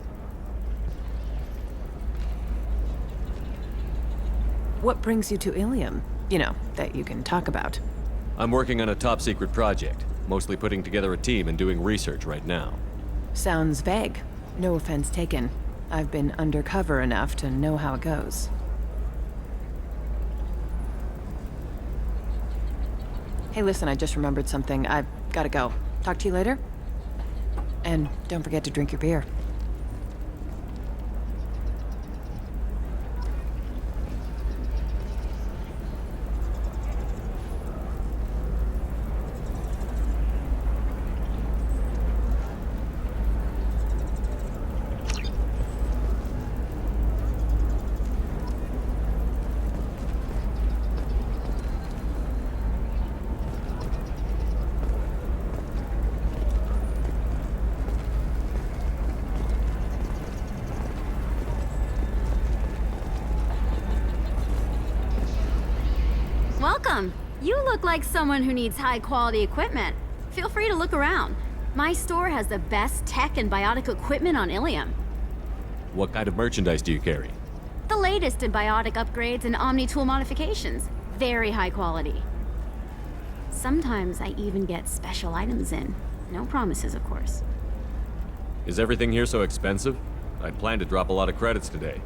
What brings you to Ilium? You know, that you can talk about. I'm working on a top-secret project. Mostly putting together a team and doing research right now. Sounds vague. No offense taken. I've been undercover enough to know how it goes. Hey, listen, I just remembered something. I've gotta go. Talk to you later? And don't forget to drink your beer. Welcome. You look like someone who needs high-quality equipment. Feel free to look around. My store has the best tech and biotic equipment on Ilium. What kind of merchandise do you carry? The latest in biotic upgrades and Omni-tool modifications. Very high quality. Sometimes I even get special items in. No promises, of course. Is everything here so expensive? I'd planned to drop a lot of credits today.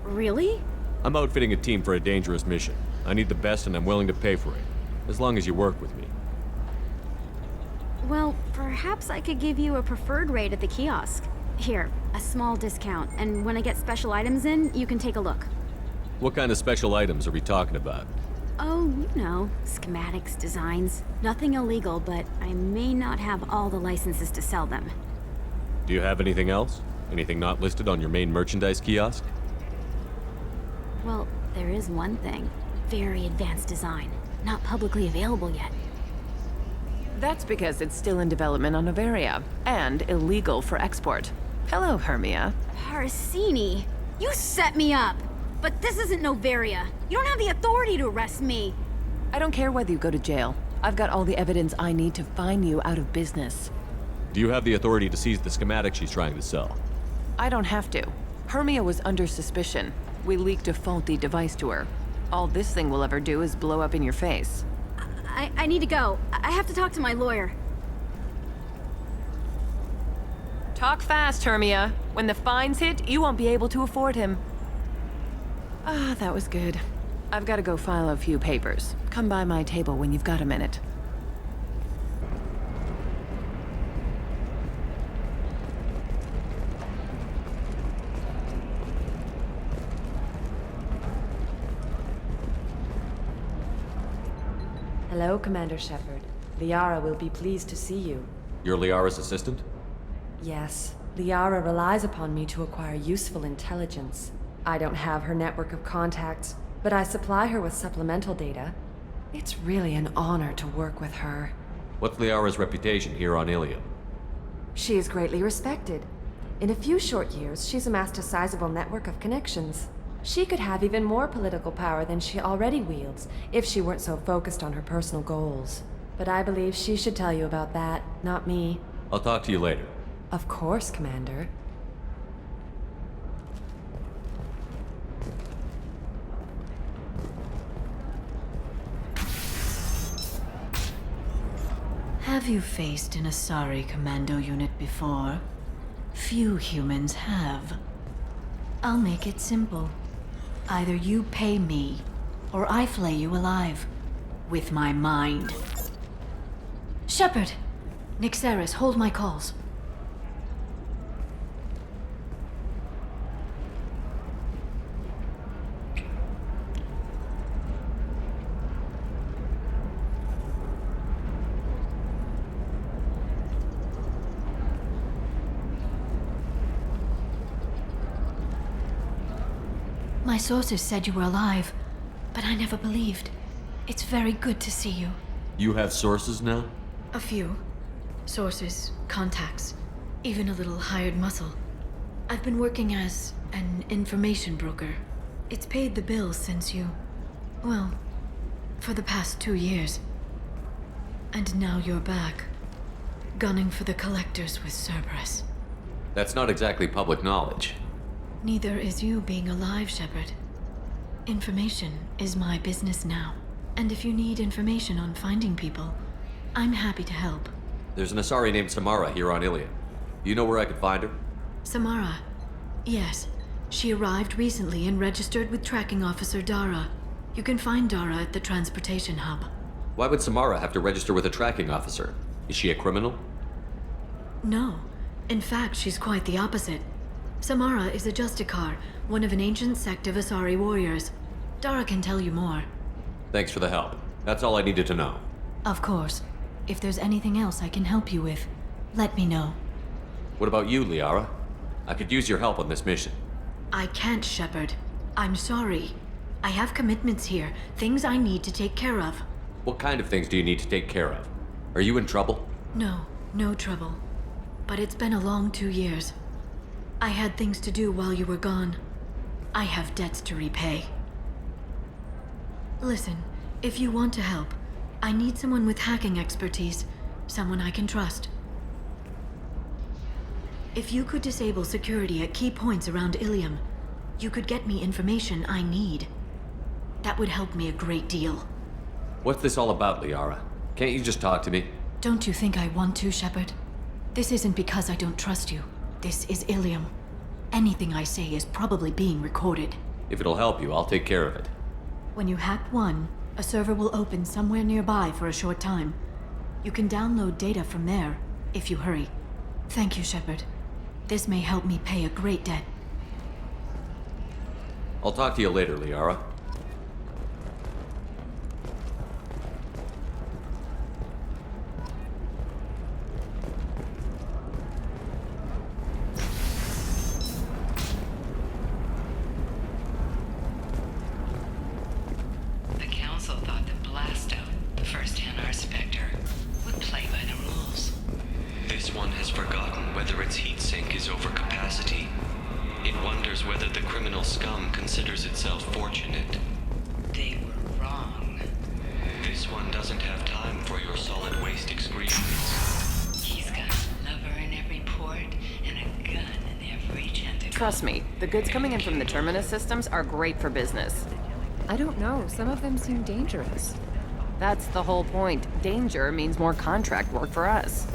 Really? I'm outfitting a team for a dangerous mission. I need the best and I'm willing to pay for it, as long as you work with me. Well, perhaps I could give you a preferred rate at the kiosk. Here, a small discount, and when I get special items in, you can take a look. What kind of special items are we talking about? Oh, you know, schematics, designs. Nothing illegal, but I may not have all the licenses to sell them. Do you have anything else? Anything not listed on your main merchandise kiosk? Well, there is one thing. Very advanced design. Not publicly available yet. That's because it's still in development on Noveria, and illegal for export. Hello, Hermia. Parisini, you set me up! But this isn't Noveria. You don't have the authority to arrest me. I don't care whether you go to jail. I've got all the evidence I need to find you out of business. Do you have the authority to seize the schematic she's trying to sell? I don't have to. Hermia was under suspicion. We leaked a faulty device to her. All this thing will ever do is blow up in your face. I need to go. I have to talk to my lawyer. Talk fast, Hermia. When the fines hit, you won't be able to afford him. Ah, that was good. I've got to go file a few papers. Come by my table when you've got a minute. Hello, Commander Shepard. Liara will be pleased to see you. You're Liara's assistant? Yes. Liara relies upon me to acquire useful intelligence. I don't have her network of contacts, but I supply her with supplemental data. It's really an honor to work with her. What's Liara's reputation here on Ilium? She is greatly respected. In a few short years, she's amassed a sizable network of connections. She could have even more political power than she already wields if she weren't so focused on her personal goals. But I believe she should tell you about that, not me. I'll talk to you later. Of course, Commander. Have you faced an Asari commando unit before? Few humans have. I'll make it simple. Either you pay me, or I flay you alive. With my mind. Shepard! Nixeris, hold my calls. My sources said you were alive, but I never believed. It's very good to see you. You have sources now? A few. Sources, contacts, even a little hired muscle. I've been working as an information broker. It's paid the bills since you... well, for the past 2 years. And now you're back, gunning for the collectors with Cerberus. That's not exactly public knowledge. Neither is you being alive, Shepard. Information is my business now. And if you need information on finding people, I'm happy to help. There's an Asari named Samara here on Ilium. You know where I could find her? Samara. Yes. She arrived recently and registered with Tracking Officer Dara. You can find Dara at the transportation hub. Why would Samara have to register with a tracking officer? Is she a criminal? No. In fact, she's quite the opposite. Samara is a Justicar, one of an ancient sect of Asari warriors. Dara can tell you more. Thanks for the help. That's all I needed to know. Of course. If there's anything else I can help you with, let me know. What about you, Liara? I could use your help on this mission. I can't, Shepard. I'm sorry. I have commitments here, things I need to take care of. What kind of things do you need to take care of? Are you in trouble? No, no trouble. But it's been a long 2 years. I had things to do while you were gone. I have debts to repay. Listen, if you want to help, I need someone with hacking expertise. Someone I can trust. If you could disable security at key points around Ilium, you could get me information I need. That would help me a great deal. What's this all about, Liara? Can't you just talk to me? Don't you think I want to, Shepard? This isn't because I don't trust you. This is Ilium. Anything I say is probably being recorded. If it'll help you, I'll take care of it. When you hack one, a server will open somewhere nearby for a short time. You can download data from there, if you hurry. Thank you, Shepard. This may help me pay a great debt. I'll talk to you later, Liara. The Council thought that Blasto, the first NR Spectre, would play by the rules. This one has forgotten whether its heat sink is over capacity. It wonders whether the criminal scum considers itself fortunate. They were wrong. This one doesn't have time for your solid waste excretions. He's got a lover in every port and a gun in every tentacle. Trust me, the goods coming in from the Terminus systems are great for business. I don't know. Some of them seem dangerous. That's the whole point. Danger means more contract work for us.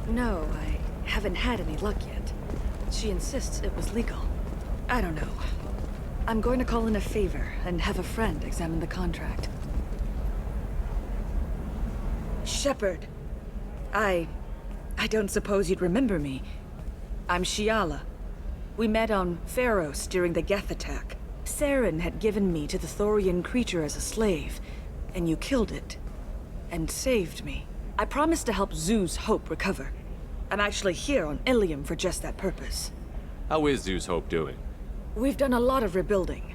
No, I haven't had any luck yet. She insists it was legal. I don't know. I'm going to call in a favor and have a friend examine the contract. Shepard. I don't suppose you'd remember me. I'm Shiala. We met on Pharos during the Geth attack. Saren had given me to the Thorian creature as a slave, and you killed it. And saved me. I promised to help Zeus Hope recover. I'm actually here on Ilium for just that purpose. How is Zeus Hope doing? We've done a lot of rebuilding.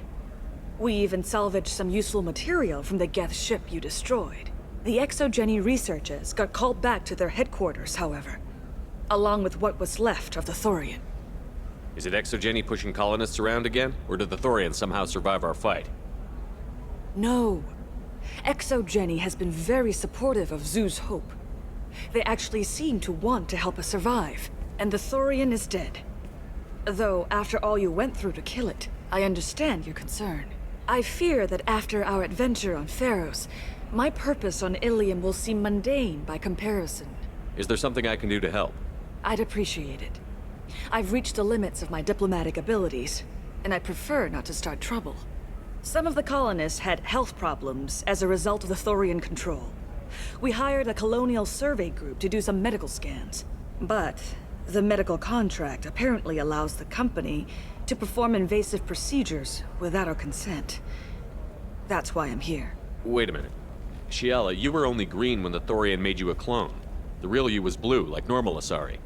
We even salvaged some useful material from the Geth ship you destroyed. The Exogeny researchers got called back to their headquarters, however, along with what was left of the Thorian. Is it Exogeny pushing colonists around again? Or did the Thorians somehow survive our fight? No. Exogeny has been very supportive of Zeus Hope. They actually seem to want to help us survive, and the Thorian is dead. Though, after all you went through to kill it, I understand your concern. I fear that after our adventure on Pharos, my purpose on Ilium will seem mundane by comparison. Is there something I can do to help? I'd appreciate it. I've reached the limits of my diplomatic abilities, and I prefer not to start trouble. Some of the colonists had health problems as a result of the Thorian control. We hired a colonial survey group to do some medical scans. But the medical contract apparently allows the company to perform invasive procedures without our consent. That's why I'm here. Wait a minute. Shiala, you were only green when the Thorian made you a clone. The real you was blue, like normal Asari.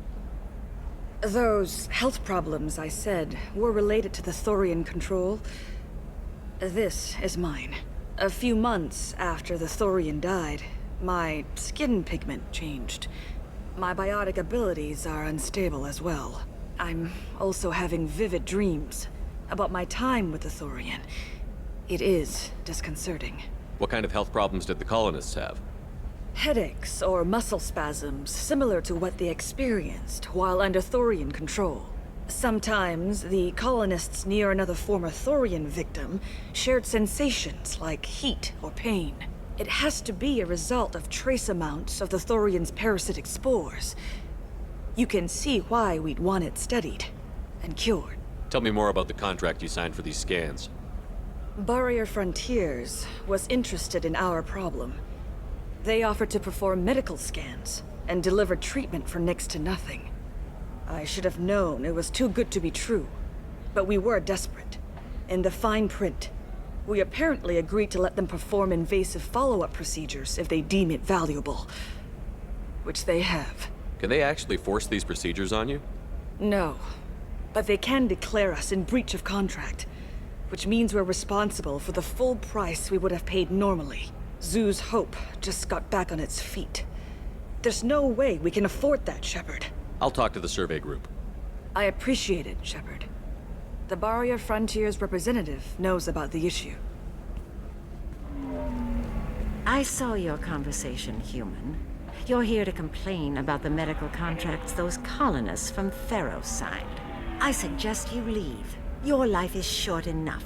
Those health problems I said were related to the Thorian control. This is mine. A few months after the Thorian died, my skin pigment changed. My biotic abilities are unstable as well. I'm also having vivid dreams about my time with the Thorian. It is disconcerting. What kind of health problems did the colonists have? Headaches or muscle spasms similar to what they experienced while under Thorian control. Sometimes the colonists near another former Thorian victim shared sensations like heat or pain. It has to be a result of trace amounts of the Thorian's parasitic spores. You can see why we'd want it studied and cured. Tell me more about the contract you signed for these scans. Barrier Frontiers was interested in our problem. They offered to perform medical scans and deliver treatment for next to nothing. I should have known it was too good to be true, but we were desperate. In the fine print, we apparently agreed to let them perform invasive follow-up procedures if they deem it valuable. Which they have. Can they actually force these procedures on you? No, but they can declare us in breach of contract, which means we're responsible for the full price we would have paid normally. Zoo's hope just got back on its feet. There's no way we can afford that, Shepard. I'll talk to the survey group. I appreciate it, Shepard. The Barrier Frontier's representative knows about the issue. I saw your conversation, human. You're here to complain about the medical contracts those colonists from Theros signed. I suggest you leave. Your life is short enough.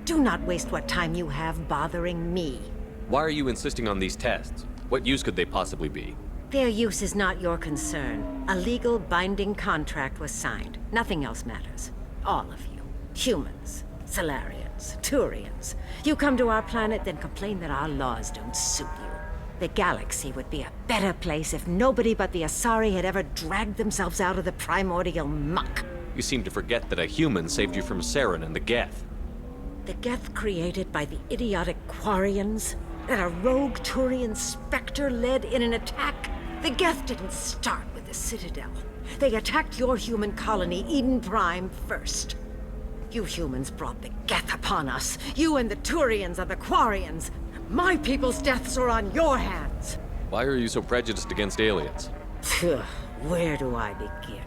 Do not waste what time you have bothering me. Why are you insisting on these tests? What use could they possibly be? Their use is not your concern. A legal binding contract was signed. Nothing else matters. All of you. Humans, Solarians, Turians. You come to our planet, then complain that our laws don't suit you. The galaxy would be a better place if nobody but the Asari had ever dragged themselves out of the primordial muck. You seem to forget that a human saved you from Saren and the Geth. The Geth created by the idiotic Quarians? That a rogue Turian Spectre led in an attack? The Geth didn't start with the Citadel. They attacked your human colony, Eden Prime, first. You humans brought the Geth upon us. You and the Turians are the Quarians. My people's deaths are on your hands. Why are you so prejudiced against aliens? Where do I begin?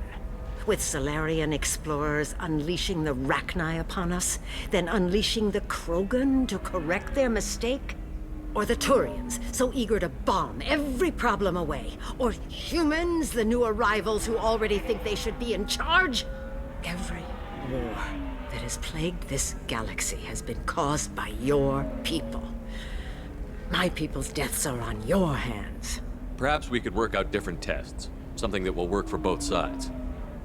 With Solarian explorers unleashing the Rachni upon us, then unleashing the Krogan to correct their mistake? Or the Turians, so eager to bomb every problem away? Or humans, the new arrivals who already think they should be in charge? Every war that has plagued this galaxy has been caused by your people. My people's deaths are on your hands. Perhaps we could work out different tests. Something that will work for both sides.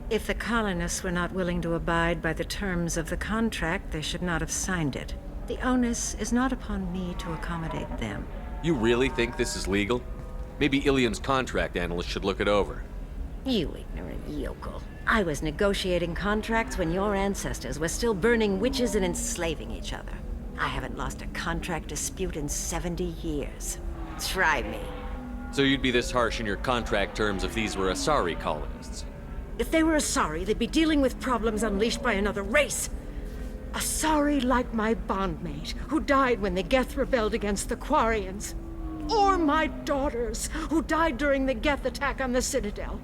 If the colonists were not willing to abide by the terms of the contract, they should not have signed it. The onus is not upon me to accommodate them. You really think this is legal? Maybe Ilian's contract analyst should look it over. You ignorant yokel. I was negotiating contracts when your ancestors were still burning witches and enslaving each other. I haven't lost a contract dispute in 70 years. Try me. So you'd be this harsh in your contract terms if these were Asari colonists? If they were Asari, they'd be dealing with problems unleashed by another race. Asari like my bondmate, who died when the Geth rebelled against the Quarians. Or my daughters, who died during the Geth attack on the Citadel.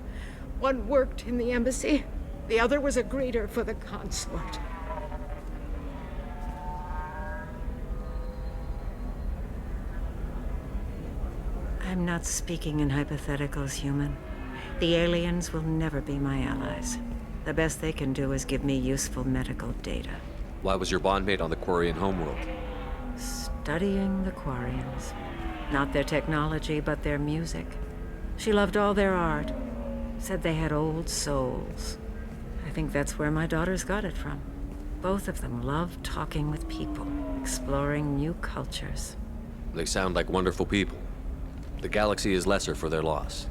One worked in the embassy, the other was a greeter for the consort. I'm not speaking in hypotheticals, human. The aliens will never be my allies. The best they can do is give me useful medical data. Why was your bondmate on the Quarian homeworld? Studying the Quarians. Not their technology, but their music. She loved all their art. Said they had old souls. I think that's where my daughters got it from. Both of them love talking with people, exploring new cultures. They sound like wonderful people. The galaxy is lesser for their loss.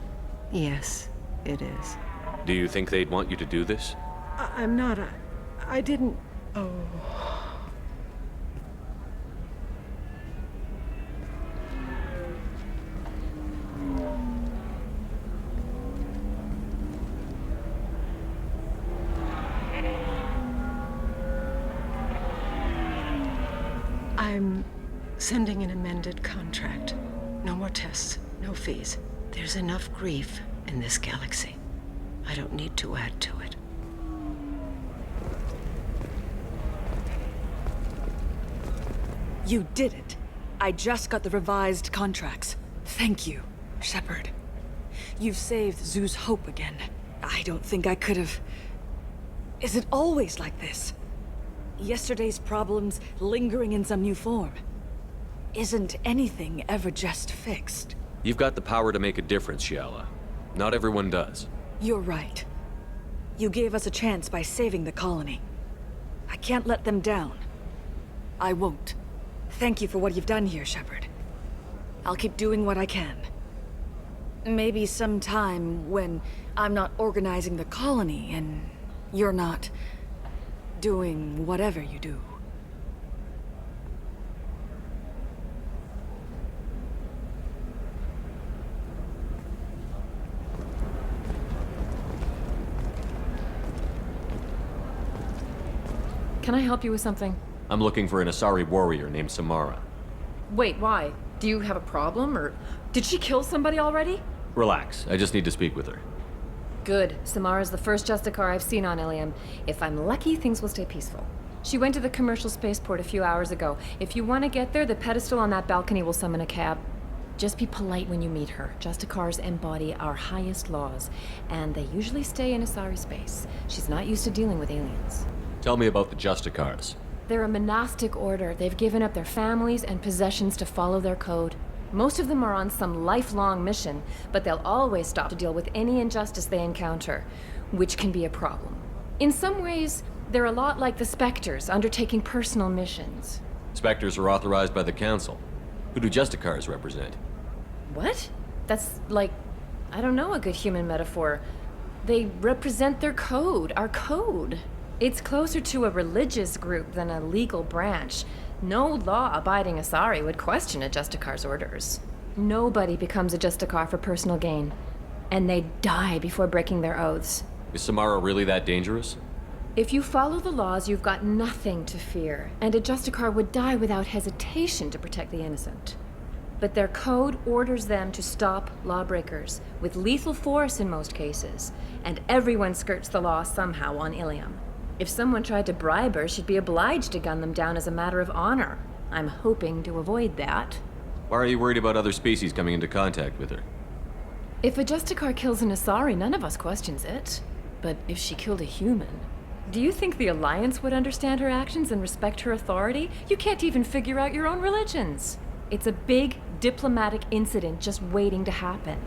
Yes, it is. Do you think they'd want you to do this? I'm not. I didn't. Oh. I'm sending an amended contract. No more tests, no fees. There's enough grief in this galaxy. I don't need to add to it. You did it. I just got the revised contracts. Thank you, Shepard. You've saved Zoo's hope again. I don't think I could have... Is it always like this? Yesterday's problems lingering in some new form. Isn't anything ever just fixed? You've got the power to make a difference, Shiala. Not everyone does. You're right. You gave us a chance by saving the colony. I can't let them down. I won't. Thank you for what you've done here, Shepard. I'll keep doing what I can. Maybe sometime when I'm not organizing the colony and you're not doing whatever you do. Can I help you with something? I'm looking for an Asari warrior named Samara. Wait, why? Do you have a problem, or did she kill somebody already? Relax. I just need to speak with her. Good. Samara's the first Justicar I've seen on Ilium. If I'm lucky, things will stay peaceful. She went to the commercial spaceport a few hours ago. If you want to get there, the pedestal on that balcony will summon a cab. Just be polite when you meet her. Justicars embody our highest laws, and they usually stay in Asari space. She's not used to dealing with aliens. Tell me about the Justicars. They're a monastic order. They've given up their families and possessions to follow their code. Most of them are on some lifelong mission, but they'll always stop to deal with any injustice they encounter, which can be a problem. In some ways, they're a lot like the Spectres, undertaking personal missions. Spectres are authorized by the Council. Who do Justicars represent? What? That's like, I don't know, a good human metaphor. They represent their code, our code. It's closer to a religious group than a legal branch. No law-abiding Asari would question a Justicar's orders. Nobody becomes a Justicar for personal gain. And they die before breaking their oaths. Is Samara really that dangerous? If you follow the laws, you've got nothing to fear. And a Justicar would die without hesitation to protect the innocent. But their code orders them to stop lawbreakers, with lethal force in most cases. And everyone skirts the law somehow on Ilium. If someone tried to bribe her, she'd be obliged to gun them down as a matter of honor. I'm hoping to avoid that. Why are you worried about other species coming into contact with her? If a Justicar kills an Asari, none of us questions it. But if she killed a human... Do you think the Alliance would understand her actions and respect her authority? You can't even figure out your own religions. It's a big diplomatic incident just waiting to happen.